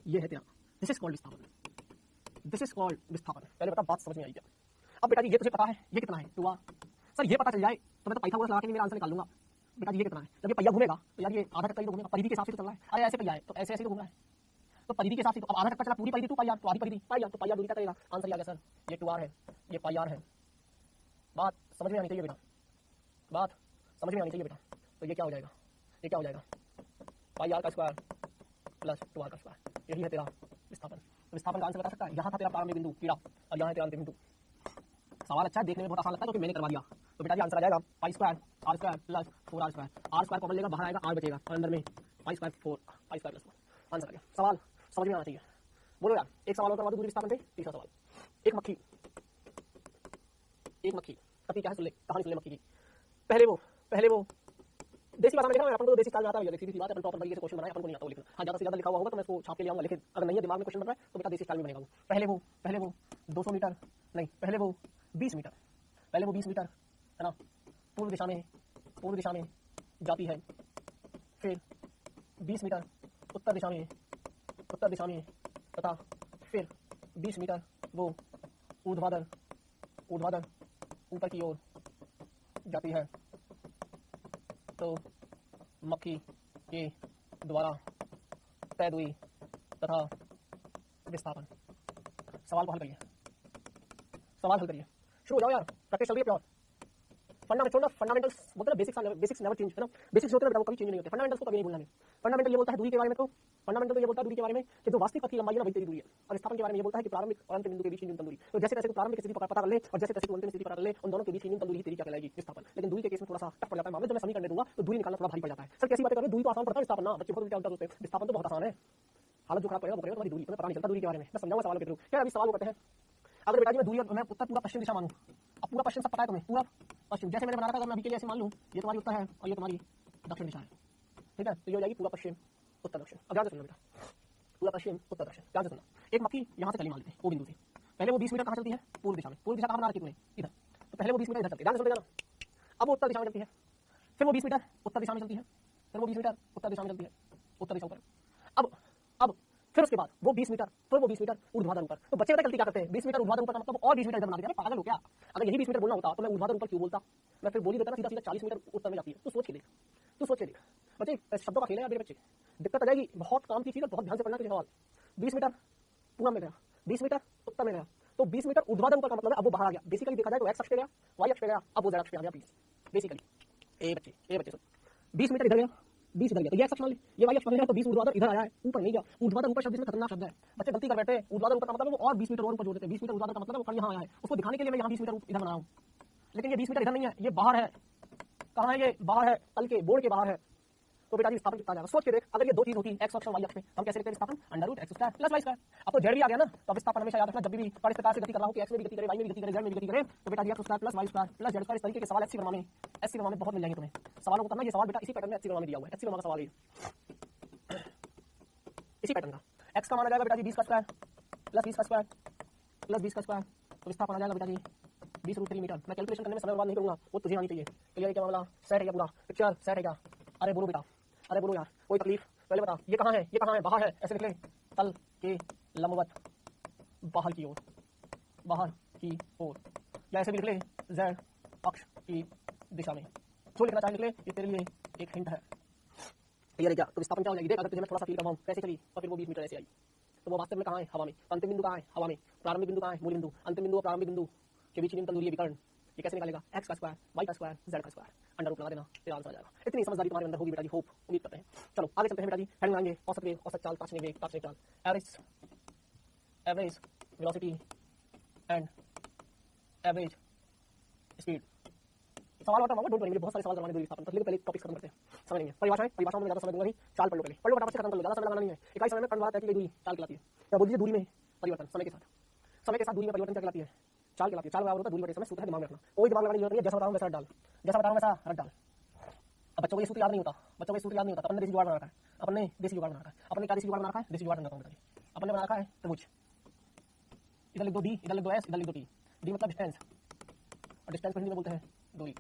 ये है तेरा, दिस इज कॉल्ड विस्थापन। पहले बता बात समझ में आई क्या। अब बेटा जी ये तुझे पता है ये कितना है 2r, सर ये पता चल जाए तो मैं तो पाइथागोरस लगा के मेरा आंसर निकाल लूंगा। बेटा जी ये कितना है, जब ये पहिया घूमेगा तो यार ये आधा चक्कर ही तो घूमेगा, परिधि के हिसाब से तो चल रहा है, अरे ऐसे पहिया है तो ऐसे तो घूम रहा है, तो परिधि के हिसाब से तो अब आधा चक्कर चला, पूरी परिधि 2 पाई r, तो आधी परिधि पाई r, तो पाई r दूरी क्या करेगा, आंसर ये आ गया सर, ये 2r है, ये पाई r है। बात समझ में आनी चाहिए बेटा, बात समझ में आनी चाहिए बेटा। तो ये क्या हो जाएगा, पाई r का स्क्वायर प्लस 2r का स्क्वायर, यही है तेरा विस्थापन। विस्थापन का आंसर बता सकता है, यहाँ था तेरा प्रारंभिक बिंदु कीड़ा और यहाँ है तेरा अंतिम बिंदु। सवाल अच्छा है, देखने में बहुत आसान लगता है क्योंकि मैंने करवा दिया। तो बेटा जी आंसर आ जाएगा pi square r square plus 4r square, r square common लेगा, बाहर आएगा r बचेगा, और अंदर में पाई स्क्वायर प्लस 4, आंसर आ गया। सवाल समझ में आना चाहिए, बोलो यार। एक सवाल और करवा दो दूरी विस्थापन से। तीसरा सवाल, एक मक्खी पति क्या है, सुन ले कहानी, सुन ले मक्खी की। पहले वो देसी भाषा में लिखा है, अपन को देसी स्टाइल में आता है, सीधी सी बात है, अपन प्रॉपर तरीके से क्वेश्चन बनाए, अपन को नहीं आता वो लिखना। हाँ ज्यादा से ज्यादा लिखा हुआ होगा तो मैं इसको छाप के ले आऊंगा, लेकिन अगर नहीं है दिमाग में क्वेश्चन बन रहा है तो बेटा देसी स्टाइल में बनेगा वो। पहले वो 200 मीटर नहीं, पहले वो 20 मीटर है ना, पूर्व दिशा में जाती है, फिर 20 मीटर उत्तर दिशा में तथा फिर 20 मीटर वो ऊर्ध्वाधर ऊपर की ओर जाती है, तो मक्खी के द्वारा तय दूरी तथा विस्थापन। सवाल को हल करिए, शुरू हो जाओ यार, प्रैक्टिस चल रही है प्योर। फंडामेंटल्स बोलते हैं बेसिक्स नेवर चेंज है ना, बेसिक्स होते हैं वो कभी चेंज नहीं होते। फंडामेंटल्स को कभी नहीं भूलना है। फंडामेंटल ये बोलता है दूरी के बारे में, तो फंडामेंटल तो ये बोलता है दूरी के बारे में कि जो वास्तविक पथ की लंबाई है ना वही तेरी दूरी है, और विस्थापन के बारे में ये बोलता है कि प्रारंभिक और अंतिम बिंदु के बीच की न्यूनतम दूरी। तो जैसे तैसे प्रारंभिक स्थिति पता कर ले और जैसे तैसे अंतिम स्थिति पता कर ले, उन दोनों के बीच की न्यूनतम दूरी तेरी क्या कहलाएगी, विस्थापन। लेकिन दूरी के केस में थोड़ा सा टफ पड़ जाता है मामला, जब मैं समीकरण दूंगा तो दूरी निकालना थोड़ा भारी पड़ जाता है। सर कैसी बातें कर रहे हैं, दूरी तो आसान पड़ता है, विस्थापन ना। बच्चे बहुत उल्टा होते हैं, विस्थापन तो बहुत आसान है, हालत जो खराब पड़ेगा वो करेगा तुम्हारी दूरी, तुम्हें पता नहीं चलता दूरी के बारे में। मैं समझाऊंगा सवालों के थ्रू। क्या अभी सवाल वो करते हैं, अगर बेटा जी मैं दूरी मैं उत्तर पूरा पश्चिम दिशा मानूं, अब पूरा पश्चिम सब पता है तुम्हें, पूरा पश्चिम जैसे मैंने बना रखा था, अगर मैं अभी के लिए ऐसे मान लूं ये तुम्हारी उत्तर है और ये तुम्हारी दक्षिण दिशा है, ठीक है, तो ये हो जाएगी पूरा पश्चिम उत्तर दक्षिण। अब ध्यान से सुनना बेटा, पूरा पश्चिम उत्तर दक्षिण, ध्यान से सुनना। एक मक्खी यहाँ से चली मान लेते हैं वो बिंदु से, पहले वो 20 मीटर कहाँ चलती है, पूर्व दिशा में। पूर्व दिशा कहाँ बना रखी तुमने, इधर, तो पहले वो 20 मीटर इधर चलती है, ध्यान से सुनते जाना। अब वो उत्तर दिशा में चलती है, फिर वो 20 मीटर उत्तर दिशा में चलती है, फिर वो 20 मीटर उत्तर दिशा में चलती है, उत्तर दिशा ऊपर। अब फिर उसके बाद वो 20 मीटर ऊर्ध्वाधर ऊपर। तो बच्चे गलती क्या करते हैं, 20 मीटर ऊर्ध्वाधर ऊपर का मतलब और 20 मीटर इधर बना देते हैं। पागल हो क्या, अगर यही 20 मीटर बोलना होता तो मैं ऊर्ध्वाधर ऊपर क्यों बोलता, मैं फिर बोल ही देता ना सीधा 40 मीटर उत्तर में जाती है। तू सोच के देख बच्चे, शब्दों का खेल है मेरे बच्चे, दिक्कत आ जाएगी। बहुत काम की चीज है, बहुत ध्यान से पढ़ना तुझे सवाल। 20 मीटर पूरा में गया, 20 मीटर उत्तर में गया, तो 20 मीटर ऊर्ध्वाधर ऊपर का मतलब है अब वो बाहर आ गया। बेसिकली देखा जाए तो एक्स अक्ष पे गया, वाई अक्ष पे गया, अब वो जेड अक्ष पे आ गया। प्लीज बेसिकली ए बच्चे 20 मीटर इधर गया, 20 इधर गया, तो ये एक्स अक्ष मान ली, ये वाई अक्ष मान लिया, तो 20 ऊर्ध्वाधर इधर आया है, ऊपर नहीं गया। ऊर्ध्वाधर ऊपर शब्द इसमें खतरनाक शब्द है, बच्चे गलती कर बैठे। ऊर्ध्वाधर ऊपर का मतलब वो और 20 मीटर और ऊपर जोड़ देते हैं। 20 मीटर ऊर्ध्वाधर का मतलब वो यहाँ आया है, उसको दिखाने के लिए मैं यहाँ 20 मीटर इधर बना रहा हूँ, लेकिन ये 20 मीटर इधर नहीं है, ये बाहर है। कहाँ है ये, बाहर है, तल के बोर्ड के बाहर है। तो बेटा जी विस्थापन कितना आ जाएगा? सोच के देख, अगर ये दो चीज होती एक्स अक्ष और वाई अक्ष पे, हम कैसे लिखते हैं विस्थापन? Under root x square plus y square. अब तो जेड भी आ गया ना, तो विस्थापन हमेशा याद रखना जब भी इस प्रकार से गति कर रहा हूं कि एक्स में भी गति करे, वाई में भी गति करे, जेड में भी गति करे, तो बेटा जी x square plus y square plus z square. इस तरीके के सवाल एससी वर्मा में बहुत मिल जाएंगे तुम्हें। सवालों को करना, ये सवाल बेटा इसी पैटर्न में एससी वर्मा में दिया हुआ है। एससी वर्मा का सवाल है इसी पैटर्न का। एक्स का मान आ जाएगा बेटा जी 20 का स्क्वायर प्लस 20 का स्क्वायर प्लस 20 का स्क्वायर, तो विस्थापन आ जाएगा बेटा जी 20√3 मीटर। मैं कैलकुलेशन करने में समय बर्बाद नहीं करूंगा, वो तुझे आनी चाहिए। क्लियर है क्या मामला? सेट है क्या पूरा पिक्चर? सेट है क्या? अरे बोलो बेटा, अरे बोलो यार, कोई तकलीफ? पहले बता ये कहाँ है, ये कहाँ है? बाहर है, ऐसे लिख ले, तल के लंबवत बाहर की ओर, बाहर की ओर, या ऐसे भी लिख ले जेड अक्ष की दिशा में। जो लिखना चाहे लिख ले, ये तेरे लिए एक हिंट है। क्लियर है क्या? तो विस्थापन क्या हो जाएगी? देख, अगर तुझे मैं थोड़ा सा फील करवाऊं कैसे चली, और फिर वो 20 मीटर ऐसे आई, तो वो वास्तव में कहाँ है? हवा में। तो अंतिम बिंदु कहाँ है? हवा में। प्रारंभिक बिंदु कहाँ है? मूल बिंदु। अंतिम बिंदु और प्रारंभिक बिंदु के बीच न्यूनतम दूरी है विकर्ण। ये कैसे निकालेगा? एक्स का स्क्वायर, वाई का स्क्वायर, जेड का स्क्वायर, अंडर रूट लगा देना, तेरा आंसर आ जाएगा। इतनी समझदारी तुम्हारे अंदर होगी बेटा जी, होप उम्मीद करते हैं। चलो आगे चलते हैं बेटा जी। हेडिंग लाएंगे औसत वेग, औसत चाल, तात्क्षणिक वेग, तात्क्षणिक चाल, average velocity and average speed. सवाल वाला डोंट वरी, बहुत सारे सवाल करवाने दूरी विस्थापन, तो पहले टॉपिक खत्म करते हैं। समझ नहीं है परिभाषाओं में ज्यादा समय दूंगा नहीं, चाल पढ़ लो पहले, पढ़ लो फटाफट से खत्म कर लो, ज्यादा समय लगाना नहीं है। इकाई समय में कण वाला दूरी चाल कहलाती है। क्या बोल दीजिए? दूरी में परिवर्तन, समय के साथ दूरी में परिवर्तन क्या कहलाती है? चाल कहलाती है। चाल बराबर होता है दूरी बटे समय। सूत्र है, दिमाग में रखना, कोई दिमाग लगाने की जरूरत नहीं है। जैसा बताऊं वैसा रट डाल, जैसा बताऊं वैसा रट डाल। अब बच्चों को ये सूत्र याद नहीं होता, बच्चों को ये सूत्र याद नहीं होता। अपन ने देसी जुगाड़ बना रखा है, अपने देसी जुगाड़ बना रखा है। अपने क्या देसी जुगाड़ बना रखा है? देसी जुगाड़ बना रखा है। अपने बना रखा है त्रिभुज, इधर लिख दो डी, इधर लिख दो एस, इधर लिख दो टी। डी मतलब डिस्टेंस, और डिस्टेंस को हिंदी में बोलते हैं दूरी।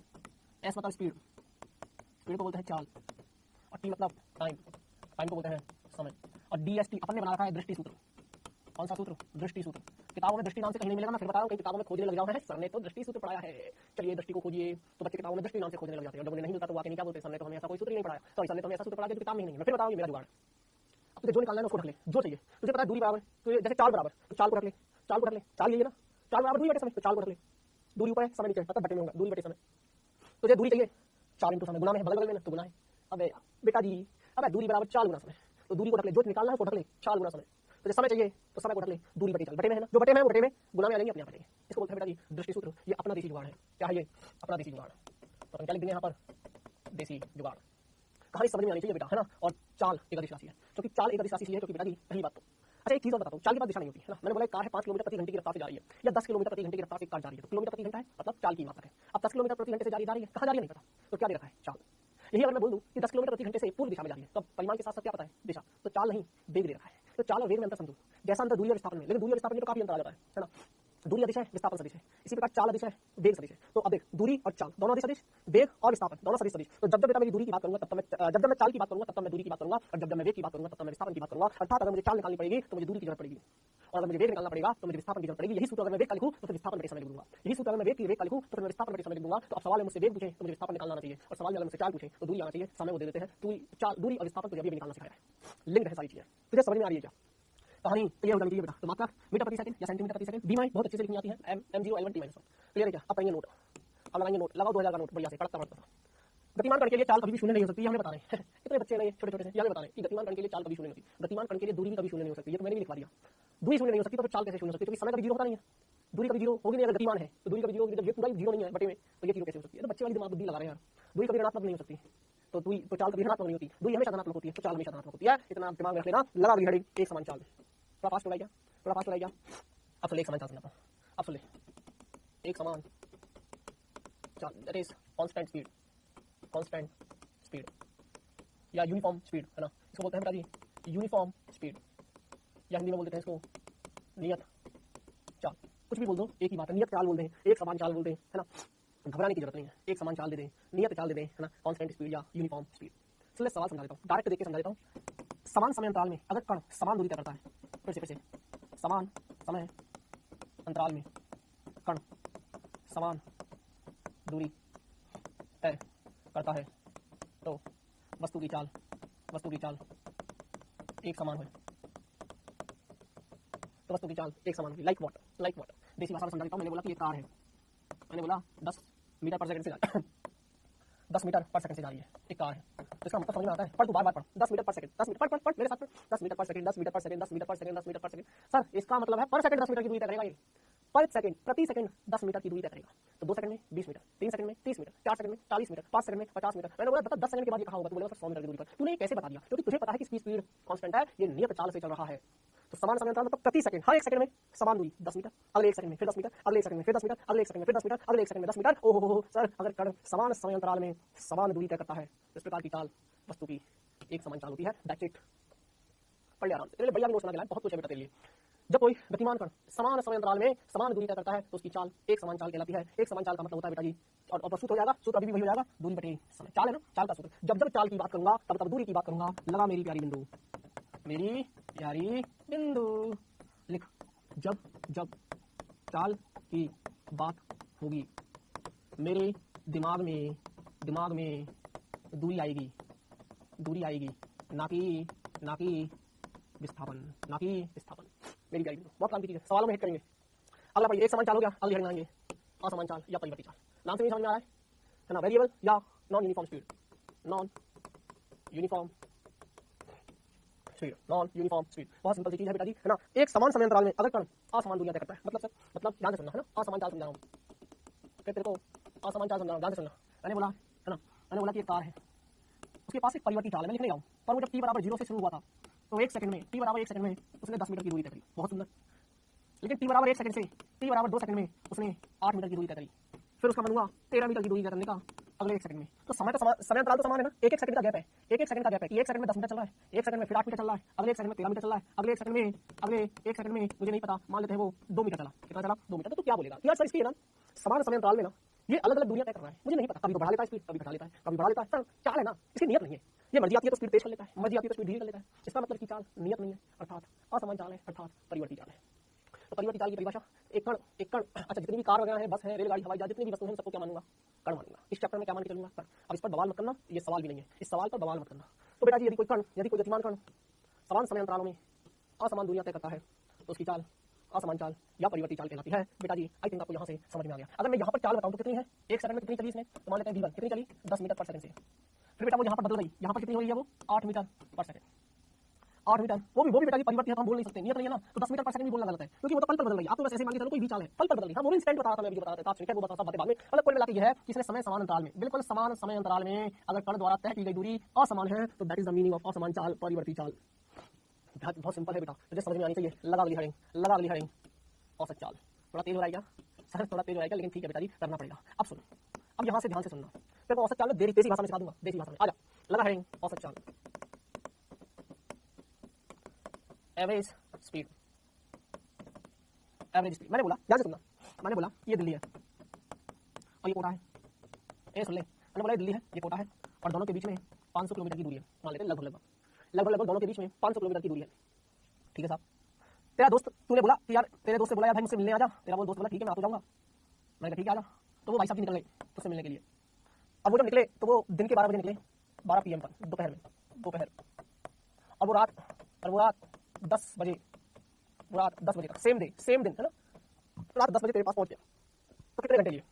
एस मतलब स्पीड, स्पीड को बोलते हैं चाल, और टी मतलब टाइम, टाइम को बोलते हैं समय। और डीएसटी अपन ने बना रखा है दृष्टि सूत्र। कौन सा सूत्र? दृष्टि सूत्र। किताबों में दृष्टि नाम से कहीं नहीं मिलेगा, मैं फिर बता रहा हूँ, कई किताबों में खोजने लग जाओ है, सर ने तो दृष्टि सूत्र पढ़ाया है, चलिए दृष्टि को खोजिए। तो बच्चे किताबों में दृष्टि नाम से खोजने लग जाते हैं, जब उन्हें नहीं मिलता तो आके नहीं क्या बोलते, सर ने तो हमें ऐसा कोई सूत्र नहीं पढ़ाया, सॉरी सर ने तो हमें ऐसा सूत्र पढ़ाया जो किताब में नहीं है। मैं फिर बताऊँ, ये मेरा जुगाड़। अब तुझे जो निकालना है उसको रख ले, जो चाहिए तुझे पता है। दूरी बराबर, तो जैसे चाल बराबर, तो चाल को रख ले, चाल को रख ले, चाल ये ना, चाल बराबर दूरी बटे समय, तो चाल को रख ले। दूरी ऊपर है, समय नीचे, मतलब बटे में होगा, दूरी बटे समय। तुझे दूरी चाहिए, चाल इंटू समय, गुना में बगल बगल में तो गुना है। अबे बेटा जी, अबे दूरी बराबर चाल गुना समय, तो दूरी को रख ले, जो निकालना है उसको रख ले, चाल गुना समय। तो समय चाहिए तो समय को रख ले, दूरी बटे चाल, बटे में है ना, जो बटे में है वो बटे में, गुना में आ जाएंगे, अपने आप बटेंगे। इसको बोलते हैं बेटा जी दृष्टि सूत्र। ये अपना देसी जुगाड़ है। क्या है ये? अपना देसी जुगाड़। तो अपन क्या लिख देंगे यहाँ पर? देसी जुगाड़। कहानी समझ में आनी चाहिए बेटा, है ना। और चाल एक अदिश राशि है, क्योंकि चाल एक अदिश राशि है, क्योंकि बेटा जी पहली बात तो अच्छा एक चीज और बताता हूँ, चाल के पास दिशा नहीं होती है ना। मैंने बोला कार है 5 किलोमीटर प्रति घंटे की रफ्तार से जा रही है, या 10 किलोमीटर प्रति घंटे की रफ्तार से कार जा रही है, तो किलोमीटर प्रति घंटा है मतलब चाल की मात्रा है। अब 10 किलोमीटर प्रति घंटे से जा रही है, कहाँ जा रही है नहीं पता, तो क्या दे रखा है? चाल। यही अगर मैं बोल दूं कि 10 किलोमीटर प्रति घंटे से पूर्व दिशा में जा रही है, तो परिमाण के साथ साथ क्या पता है? दिशा। तो चाल नहीं, वेग दे रखा है। तो चाल और वेग में अंतर समझो, जैसा अंतर दूरी और विस्थापन में, लेकिन दूरी और विस्थापन में तो काफी अंतर आ जाता है ना। दूरी अदिश है, विस्थापन सदिश है, इसी प्रकार चाल अदिश है, वेग सदिश है। तो अब देख, दूरी और चाल दोनों अदिश सदिश, वेग और विस्थापन दोनों सदिश सदिश। तो जब बेटा मेरी दूरी की बात करूंगा तब मैं जब मैं चाल की बात करूंगा तब मैं दूरी की बात करूंगा, और जब मैं वेग की बात करूंगा तब मैं विस्थापन की बात करूंगा। अर्थात अगर मुझे चाल निकालनी पड़ेगी तो मुझे दूरी की जरूरत पड़ेगी, और अगर मुझे वेग निकालना पड़ेगा तो मुझे विस्थापन की जरूरत पड़ेगी। यही सूत्र अगर मैं वेग का लिखूं तो फिर विस्थापन बटे समय लिख दूंगा। यही सूत्र अगर मैं वेग का लिखूं तो फिर मैं विस्थापन बटे समय लिख दूंगा। तो अब सवाल है मुझसे वेग पूछे तो मुझे विस्थापन निकालना आना चाहिए, और सवाल अगर मुझसे चाल पूछे तो दूरी आना चाहिए। समय वो दे देते हैं, दूरी और विस्थापन तुझे अभी निकालना सिखाया है। लिंक है सारी चीजें, तुझे समझ में आ रही है क्या? कहानी क्लियर हो जानी चाहिए बेटा। तो मात्रा मीटर प्रति सेकंड या सेंटीमीटर प्रति सेकंड, बीमाएं बहुत अच्छे से लिखनी आती है, m0 l1 t-1। क्लियर है क्या? अब पाएंगे नोट, अब लगाएंगे नोट, लगाओ 2000 का नोट बढ़िया से कड़कता मड़कता। गतिमान कण के लिए चाल कभी भी शून्य नहीं हो सकती, ये हमने बताना है। इतने बच्चे नहीं छोटे छोटे से, ये हमें बताना है कि गतिमान कण के लिए चाल कभी शून्य नहीं होती, गतिमान कण के लिए दूरी भी कभी शून्य नहीं हो सकती। ये तो मैंने भी लिखवा दिया, दूरी शून्य नहीं हो सकती तो चाल कैसे शून्य हो सकती है? क्योंकि समय कभी जीरो होता नहीं है, दूरी कभी जीरो होगी नहीं। अगर गतिमान है तो दूरी कभी जीरो होगी, जब ये पूरा जीरो नहीं है बटे में, तो ये जीरो कैसे हो सकती है? तो बच्चे वाली दिमाग बुद्धि लगा रहे हैं यार। दूरी कभी ऋणात्मक नहीं हो सकती, तो चाल कभी ऋणात्मक नहीं होती, दूरी हमेशा धनात्मक होती है, तो चाल हमेशा धनात्मक होती है। इतना दिमाग में रख लेना, लगा दी हेडिंग एक समान चाल। थोड़ा फास्ट हो गया, थोड़ा फास्ट हो गया। अब सुन ले एक समान चाल समझाता हूं, अब सुन ले एक समान चाल, दैट इज कांस्टेंट स्पीड या यूनिफॉर्म स्पीड, है ना। इसको बोलते हैं बेटा जी यूनिफॉर्म स्पीड, या हिंदी में बोलते हैं इसको नियत चाल। कुछ भी बोल दो एक ही बात है, नियत चाल बोलते हैं, एक समान चाल बोलते हैं, है ना। घबराने की जरूरत नहीं है, एक समान चाल दे दें, नियत चाल दे दें, है ना, कांस्टेंट स्पीड या यूनिफॉर्म स्पीड। चलिए सवाल समझा देता हूँ, डायरेक्ट देख के समझा देता हूँ। समान समय अंतराल में अगर कण समान दूरी तय करता है, फिर से समान समय अंतराल में कण समान दूरी तय करता है तो वस्तु की चाल एक समान है, तो वस्तु की चाल एक समान होगी। लाइक वाटर देसी भाषा में समझा देता हूँ। मैंने बोला कि ये कार है, मैंने बोला 10 मीटर पर सेकंड से 10 मीटर पर सेकंड से जा रही है, एक कार है। तो इसका मतलब समझ में आता है, पढ़ तू बार-बार पढ़, 10 मीटर पर सेकंड, 10 मीटर पढ़ मेरे साथ पढ़, 10 मीटर पर सेकंड, 10 मीटर पर सेकंड, 10 मीटर पर सेकंड, 10 मीटर पर सेकंड। सर इसका मतलब है पर सेकंड 10 मीटर की दूरी तय करेगा, ये पर सेकंड प्रति सेकंड 10 मीटर की दूरी तय करेगा। तो 2 सेकंड में 20 मीटर, 3 सेकंड में 30 मीटर, 4 सेकंड में 40 मीटर, 5 सेकंड में 50 मीटर। मैंने बोला बता 10 सेकंड के बाद ये कहाँ होगा? तो बोलेगा सर 100 मीटर की दूरी पर। तूने ये कैसे बता दिया? क्योंकि तुझे पता है कि इसकी स्पीड कांस्टेंट है, ये नियत चाल से चल रहा है। तो समान समय अंतराल मतलब प्रति सेकंड, हर एक सेकंड में समान दूरी 10 मीटर, अगले एक सेकंड में फिर 10 मीटर, अगले एक सेकंड में फिर 10 मीटर, अगले एक सेकंड में फिर 10 मीटर, अगले एक सेकंड में 10 मीटर। ओहो हो सर, अगर कण समान समय अंतराल में समान दूरी तय करता है तो इस प्रकार की चाल वस्तु की एक समान चाल होती है। That's it. पढ़ ले आराम से, तेरे भैया भी नोट्स बना के लाए, बहुत कुछ है बेटा तेरे लिए। जब कोई गतिमान कण समान समय अंतराल में समान दूरी तय करता है तो उसकी चाल एक समान चाल कहलाती है। एक समान चाल का मतलब होता है बेटा जी, और प्रस्तुत हो जाएगा, सूत्र अभी भी वही हो जाएगा, दूरी बटे समय। चाल है ना, चाल का सूत्र। जब जब चाल की बात करूंगा तब तब दूरी की बात करूंगा। लगा मेरी प्यारी बिंदु, मेरी प्यारी बिंदु, लिख। जब जब चाल की बात होगी मेरे दिमाग में दूरी आएगी, ना कि विस्थापन। मेरी प्यारी बिंदु, बहुत काम की चीज है, सवालों में हिट करेंगे। अगला भाई, एक समान चाल हो गया, अगली हेडिंग आएंगे असमान चाल या परिवर्ती चाल। नाम से नहीं समझ में आ रहा है ना? वेरिएबल या non uniform speed, non uniform speed. बहुत सिंपल सी चीज है बेटा जी, है ना? एक समान समय अंतराल में अगर कण असमान दूरियां तय करता है, मतलब ध्यान से सुनना, है ना? असमान चाल समझा रहा हूं, तेरे को असमान चाल समझा रहा हूं, ध्यान से सुनना। मैंने बोला, है ना, मैंने बोला कि एक कार है, उसके पास एक परिवर्ती चाल है, मैं लिखने जाऊं, पर वो जब t बराबर 0 से शुरू हुआ था तो t बराबर 1 सेकंड में उसने 10 मीटर की दूरी तय करी। बहुत सुंदर। लेकिन t बराबर 1 सेकंड से t बराबर 2 सेकंड में उसने 8 मीटर की दूरी तय करी। फिर उसका मन हुआ 13 मीटर की दूरी तय करने का अगले 1 सेकंड में। तो समय अंतराल तो समान है ना, एक सेकंड का गैप है, एक सेकंड का गैप है कि 1 सेकंड में 10 मीटर चल रहा है, 1 सेकंड में फिर 8 मीटर चल रहा है, अगले 1 सेकंड में 13 मीटर चल रहा है, अगले 1 सेकंड में मुझे नहीं पता, मान लेते हैं वो 2 मीटर चला। कितना चला? 2 मीटर। तो क्या बोलेगा यार सर, इसकी ना समान समय अंतराल में ना ये अलग अलग दूरियां तय कर रहा है, मुझे नहीं पता, कभी तो बढ़ा लेता है स्पीड, कभी घटा लेता है, कभी बढ़ा लेता है। सर चाल है ना, इसकी नियत नहीं है। ये मर्जी आती है तो स्पीड तेज कर लेता है, मर्जी आती है तो स्पीड धीरे कर लेता है। इसका मतलब की चाल नियत नहीं है, अर्थात असमान चाल है, अर्थात परिवर्ती चाल है। तो परिवर्ती चाल की परिभाषा, एक कण अच्छा, जितनी भी कार वगैरह है, बस है, रेलगाड़ी, हवाई जहाज, जितनी भी वस्तु है, सबको क्या मानूंगा? कण मानूंगा। इस चैप्टर में क्या मान के चलूंगा? कण। अब इस पर बवाल मत करना, ये सवाल भी नहीं है, इस सवाल पर बवाल मत करना। तो बेटा जी, यदि कोई गतिमान कण समान समय अंतरालों में असमान दूरियां तय करता है तो उसकी चाल असमान चाल या परिवर्ती चाल कहलाती है। बेटा जी, आई थिंक आपको यहाँ से समझ में आ गया। अगर मैं यहाँ पर चाल बताऊँ तो कितनी है? 1 सेकंड में कितनी चली इसने? तो मान लेते हैं v1 कितनी चली? 10 मीटर पर सेकंड से। फिर बेटा वो यहाँ पर बदल गई, यहाँ पर कितनी हो रही है? वो 8 मीटर पर सेकंड। 8 मीटर, वो भी बेटा जी परिवर्ती है, हम बोल नहीं सकते, नियत नहीं है ना। तो 10 मीटर पर सेकंड भी बोलना गलत है, क्योंकि वो तो पल पर बदल गई। आप तो बस ऐसे मान के चलो कोई भी चाल है, पल पर बदल गई। हाँ, वो इंस्टेंट बता रहा था, मैं भी बता रहा था, आप वो बता सब बातें बाद में। मतलब कोई मिला के ये है कि इसने समय समान अंतराल में, बिल्कुल समान समय अंतराल में अगर कण द्वारा तय की गई दूरी असमान है तो that is the meaning of असमान चाल, परिवर्ती चाल। बहुत सिंपल है बेटा, मुझे समझ में आनी चाहिए। लगा अगली हेडिंग औसत चाल। थोड़ा तेज हो रहा है सर, थोड़ा तेज हो रहा है, लेकिन ठीक है बेटा जी, करना पड़ेगा। अब सुनो, अब यहाँ से ध्यान से सुनना। तेरे को औसत चाल देसी भाषा में सिखा दूंगा, देसी भाषा में। आजा, लगा हेडिंग औसत चाल। एवरेज स्पीड, मैंने बोला, ध्यान से सुनना, मैंने बोला ये दिल्ली है और ये कोटा है। ए सुन ले, मैंने बोला ये दिल्ली है, ये कोटा है, और दोनों के बीच में 500 किलोमीटर की दूरी है। मान लेते हैं लगभग दोनों के बीच में 500 किलोमीटर की दूरी है। ठीक है साहब। तेरा दोस्त, तूने बोला कि यार, तेरे दोस्त से बोला यार भाई मुझसे मिलने आ जा। तेरा वो दोस्त बोला ठीक है मैं आपको जाऊंगा। मैंने कहा ठीक है आ जा। तो वो भाई साहब निकल गए तुझसे मिलने के लिए। अब वो जब निकले तो वो दिन के 12 बजे निकले, 12 PM पर, दोपहर। और वो रात 10 बजे, तक, सेम दिन, है ना, रात 10 बजे तेरे पास पहुंच गया। तो कितने घंटे लिए?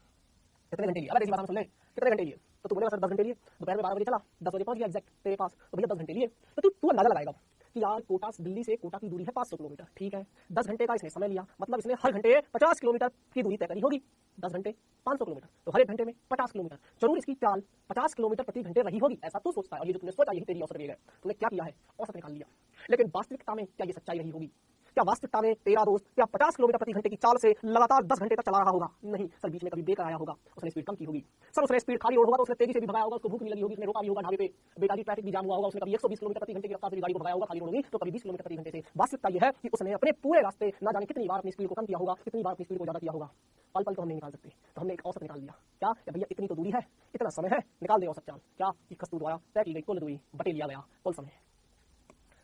अगर इसी बात में सुन ले, कितने घंटे लिए? तो तू बोलेगा सर 10 घंटे लिए। दोपहर में 12 बजे चला, 10 बजे पहुंच गया एग्जैक्ट तेरे पास, तो भैया 10 घंटे लिए। तो तू अंदाजा लगाएगा कि यार दिल्ली से कोटा की दूरी है 500 किलोमीटर। ठीक है, 10 घंटे का इसने समय लिया, मतलब इसने हर घंटे 50 किलोमीटर की दूरी तय करी होगी। 10 घंटे 500 किलोमीटर, तो हर एक घंटे में 50 किलोमीटर। जरूर इसकी चाल 50 किलोमीटर प्रति घंटे रही होगी, ऐसा तू सोचता है। और ये जो तूने सोचा, यही तेरी औसत है। तूने क्या किया है? औसत निकाल लिया। लेकिन वास्तविकता में क्या ये सच्चाई रही होगी? क्या वास्तविकता में तेरा दोस्त क्या 50 किलोमीटर प्रति घंटे की चाल से लगातार 10 घंटे तक चला रहा होगा? नहीं सर, बीच में कभी ब्रेक आया होगा, उसने स्पीड कम की होगी। सर उसने स्पीड खाली रोड होगा तो उसने तेजी से भी भगाया होगा, उसको भूख नहीं लगी होगी, उसने रोका भी होगा ढाबे पे, बेटा जी ट्रैफिक भी जाम हुआ होगा, उसने कभी 120 किलोमीटर प्रति घंटे की रफ्तार से गाड़ी को भगाया होगा खाली रोड में, तो कभी 20 किलोमीटर प्रति घंटे से। वास्तविकता यह है कि उसने अपने पूरे रास्ते ना जाने कितनी बार अपनी स्पीड को कम किया होगा, कितनी बार अपनी स्पीड को ज्यादा किया होगा। पल तो हम नहीं निकाल सकते, तो हमने एक औसत निकाल लिया। क्या भैया इतनी तो दूरी है, इतना समय है, निकाल दे औसत चाल। क्या? कस्तूर द्वारा तय की गई कुल दूरी बटे लिया गया कुल समय।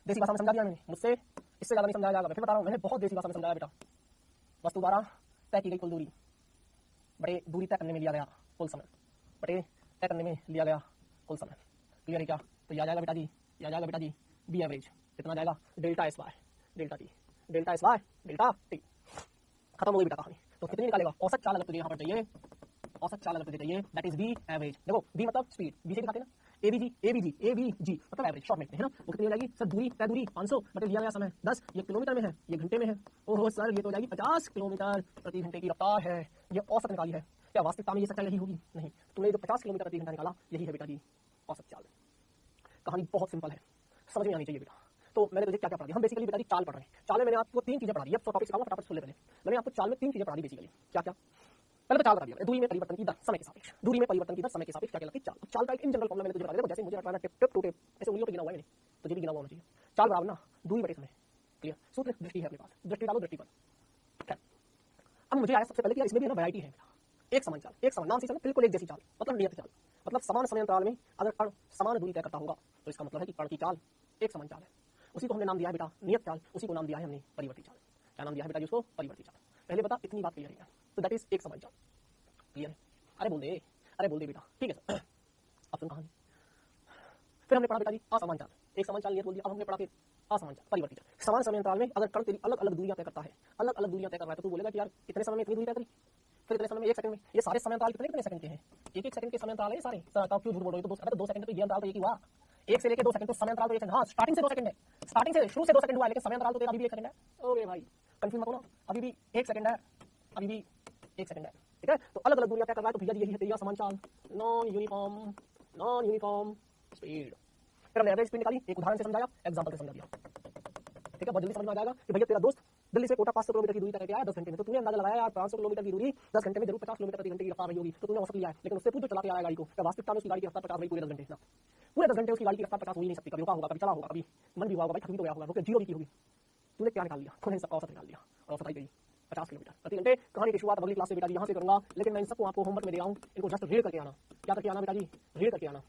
देसी भाषा में समझा दिया मैंने, मुझसे इससे ज्यादा नहीं समझाया जाएगा। फिर बता रहा हूँ, मैंने बहुत देसी भाषा में समझाया बेटा। वस्तु द्वारा तय की गई कुल दूरी बड़े दूरी तय करने में लिया गया कुल समय, बटे तय करने में लिया गया कुल समय। क्लियर है क्या? तो यह आ जाएगा बेटा जी बी एवरेज। कितना जाएगा? Delta s by delta t. खत्म हो गई बेटा कहानी। तो कितनी निकालेगा? औसत चाल अगर तुझे यहाँ पर चाहिए, दैट इज बी एवरेज। देखो बी मतलब स्पीड, बी से दिखाते हैं ना, एबीजी मतलब एवरेज, शॉर्ट में है ना। वो कितनी हो जाएगी सर? तय दूरी 500 बटे लिया गया समय 10। ये किलोमीटर में है, ये घंटे में है। ओहो सर, ये तो हो जाएगी 50 किलोमीटर प्रति घंटे की रफ्तार है। ये औसत निकाली है। क्या वास्तविकता में ये सच्चाई यही होगी? नहीं। तुमने जो 50 किलोमीटर प्रति घंटा निकाला यही है बेटा जी औसत चाल। कहानी बहुत सिंपल है, समझ में आनी चाहिए बेटा। तो मैंने तुझे क्या क्या पढ़ा दिया? हम बेसिकली बेटा जी चाल पढ़ रहे हैं। चाल में मैंने आपको 3 चीजें पढ़ा दी। अब टॉपिक सिखाऊंगा, फटाफट सुन ले। मैंने आपको चाल में 3 चीजें पढ़ा दी बेसिकली। क्या क्या? पहले तो चाल बता दिया, दूरी में परिवर्तन की दर समय के सापेक्ष। दूरी में परिवर्तन की दर समय के सापेक्ष क्या कहलाती है? चाल। चाल का एक इन जनरल फॉर्मूला मैंने तुझे बता दिया। जैसे मुझे बताना टिप टिप टू टिप, ऐसे उंगलियों पे गिना हुआ है मैंने, तुझे भी गिना हुआ होना चाहिए। चाल बराबर ना दूरी बटे समय। क्लियर? सूत्र दृष्टि है अपने पास, दृष्टि डालो दृष्टि पर। अब मुझे आया सबसे पहले कि इसमें भी ना वैरायटी है। एक समान चाल, एक समान नाम से बिल्कुल एक जैसी चाल, मतलब नियत चाल। मतलब समान समय अंतराल में अगर कण समान दूरी तय करता होगा तो इसका मतलब है कि कण की चाल एक समान चाल है। उसी को हमने नाम दिया है बेटा नियत चाल, उसी को नाम दिया है हमने परिवर्ती चाल। क्या नाम दिया है बेटा जी उसको? परिवर्ती चाल। पहले बता इतनी बात क्लियर है, तो दैट इज एक समान चाल। क्लियर है? अरे बोल दे बेटा। ठीक है सर। अब सुन कहानी। फिर हमने पढ़ा बेटा जी असमान चाल, एक समान चाल नियत बोल दिया। अब हमने पढ़ा फिर असमान चाल, परिवर्ती चाल। समान समय अंतराल में अगर कण तेरी अलग अलग दूरियां तय करता है, अलग अलग दूरियां तय कर रहा है, तो तू बोलेगा कि यार इतने समय में इतनी दूरी तय करी, फिर इतने समय में 1 सेकंड में। ये सारे समय अंतराल कितने सेकंड के हैं? 1-1 सेकंड के समय अंतराल है सारे। सर क्यों झूठ बोल रहे हो? तो 2 सेकंड तो ये अंतराल तो एक ही हुआ। 1 से लेके 2 सेकंड तो समय अंतराल तो 1 सेकंड। हाँ, स्टार्टिंग से 2 सेकंड है, स्टार्टिंग से शुरू से 2 सेकंड हुआ है, लेकिन समय अंतराल तो तेरा अभी भी 1 सेकंड है। ओरे भाई कंफ्यूज मत होना, अभी भी 1 सेकंड है, अभी भी 1 सेकंड है। ठीक है? तो अलग अलग दूरियां तय कर रहा है, तो भैया जी यही है तेरी असमान चाल, नॉन यूनिफॉर्म स्पीड। फिर हमने एवरेज स्पीड निकाली, एक उदाहरण से समझाया, एग्जांपल से समझा दिया। ठीक है? बहुत जल्दी समझ में आ जाएगा कि भैया तेरा दोस्त दिल्ली से कोटा 500 किलोमीटर की दूरी तय करके आया 10 घंटे में। तो तूने अंदाजा लगाया यार 500 किलोमीटर की दूरी 10 घंटे में जरूर 50 किलोमीटर प्रति घंटे की रफ्तार रही होगी, तो तूने औसत लिया है। लेकिन उससे पूछ जो चलाते आया गाड़ी को, क्या वास्तविकता में उसकी गाड़ी की रफ्तार 50 रही पूरे 10 घंटे? ना, पूरे 10 घंटे उसकी गाड़ी की रफ्तार 50 हो ही नहीं सकती। कभी रुका होगा, कभी चला होगा, कभी मन भी हुआ होगा, भाई थकी तो गया होगा, रुके 0 भी की होगी। तूने क्या निकाल लिया? तूने सबका औसत निकाल लिया और औसत आई गई 50 किलोमीटर प्रति घंटे। कहानी की शुरुआत अगली क्लास से बेटा जी यहाँ से करूंगा, लेकिन मैं इन सबको आपको होमवर्क में दे रहा हूँ। इनको जस्ट रीड करके आना। क्या करके आना बेटा जी? रीड करके आना।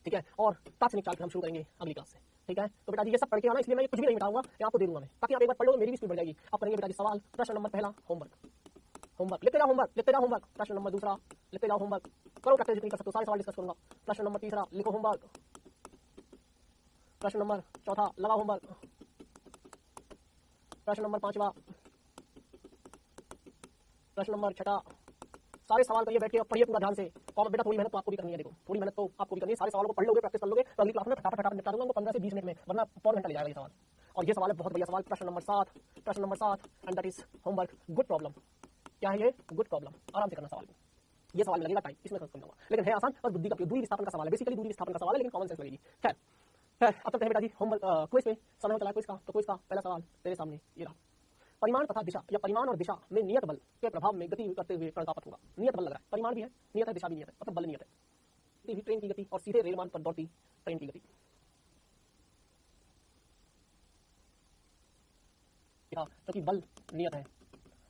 ठीक है? और तात्कालिक चाल हम शुरू करेंगे अगली क्लास से। ठीक है? तो बेटा जी ये सब पढ़ के आना, इसलिए मैं कुछ भी नहीं बताऊंगा, ये आपको दे दूंगा मैं, ताकि आप एक बार पढ़ लो, मेरी भी स्पीड बढ़ जाएगी। अब करेंगे बेटा जी सवाल। प्रश्न नंबर पहला होमवर्क लिखते जाओ होमवर्क। प्रश्न नंबर दूसरा लिखते जाओ होमवर्क, करो प्रैक्टिस जितनी कर सकते हो, सारे सवाल डिस्कस करूंगा। प्रश्न नंबर तीसरा लिखो होमवर्क। प्रश्न नंबर चौथा लगाओ होमवर्क। प्रश्न नंबर 5वां, प्रश्न नंबर 6, सारे सवाल करिए बैठ के, पढ़िए पूरा ध्यान से। और बेटा थोड़ी मेहनत तो आपको भी करनी है। देखो थोड़ी मेहनत तो आपको भी करनी है। सारे सवालों को पढ़ लोगे, प्रैक्टिस कर लोगे, तो अगली क्लास में फटाफट निपटा दूंगा 15 से 20 मिनट में, वरना पौन घंटा ले जाएगा ये सवाल। और ये सवाल है बहुत बढ़िया सवाल। प्रश्न number 7 and that is homework good problem. क्या है ये? Good problem. आराम से करना सवाल। ये सवाल लगेगा टाइम, इसमें समझाऊंगा, लेकिन है आसान और बुद्धि का दूरी विस्थापन का सवाल है। बेसिकली दूरी विस्थापन का सवाल है, लेकिन कॉमन सेंस लगेगी। खैर अब तक है बेटा जी होमवर्क क्विज पे समय हो चला क्विज का। तो क्विज का पहला सवाल तेरे सामने ये रहा। परिमाण तथा दिशा या परिमाण और दिशा में नियत बल के प्रभाव में गति करते हुए कण का पथ होगा। नियत बल लग रहा है, परिमाण भी है, नियत है, दिशा भी नियत है, मतलब बल नियत है। ट्रेन की गति और सीधे रेल मार्ग पर दौड़ती ट्रेन की गति। क्योंकि बल नियत है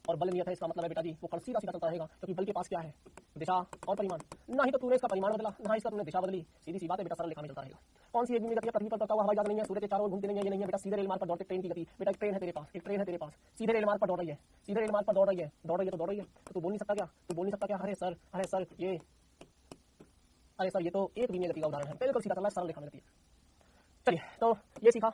और बल नियत है, इसका मतलब है बेटा जी वो कण सीधा सीधा चलता रहेगा, क्योंकि बल के पास क्या है? दिशा और परिमाण। ना ही तो तूने इसका परिमाण बदला, ना ही इसका तूने दिशा बदली, सीधी सी बात है बेटा, सरल रेखा में चलता रहेगा। कौन सी गति है? पृथ्वी पर चलता हुआ हवाई जहाज नहीं है, सूर्य के चारों ओर घूमते नहीं है, ये नहीं है बेटा। सीधे रेल मार्ग पर दौड़ते ट्रेन की गति। बेटा एक ट्रेन है तेरे पास, एक ट्रेन है तेरे पास, सीधे रेल मार्ग पर दौड़ रही है, सीधे रेल मार्ग पर दौड़ रही है, तो दौड़ रही है। तो बोल नहीं सकता क्या? तू बोल नहीं सकता क्या? अरे सर ये तो एक विमीय गति का उदाहरण है, बिल्कुल सीधा चल रहा है, सरल रेखा में गति है। चलिए तो ये सीखा।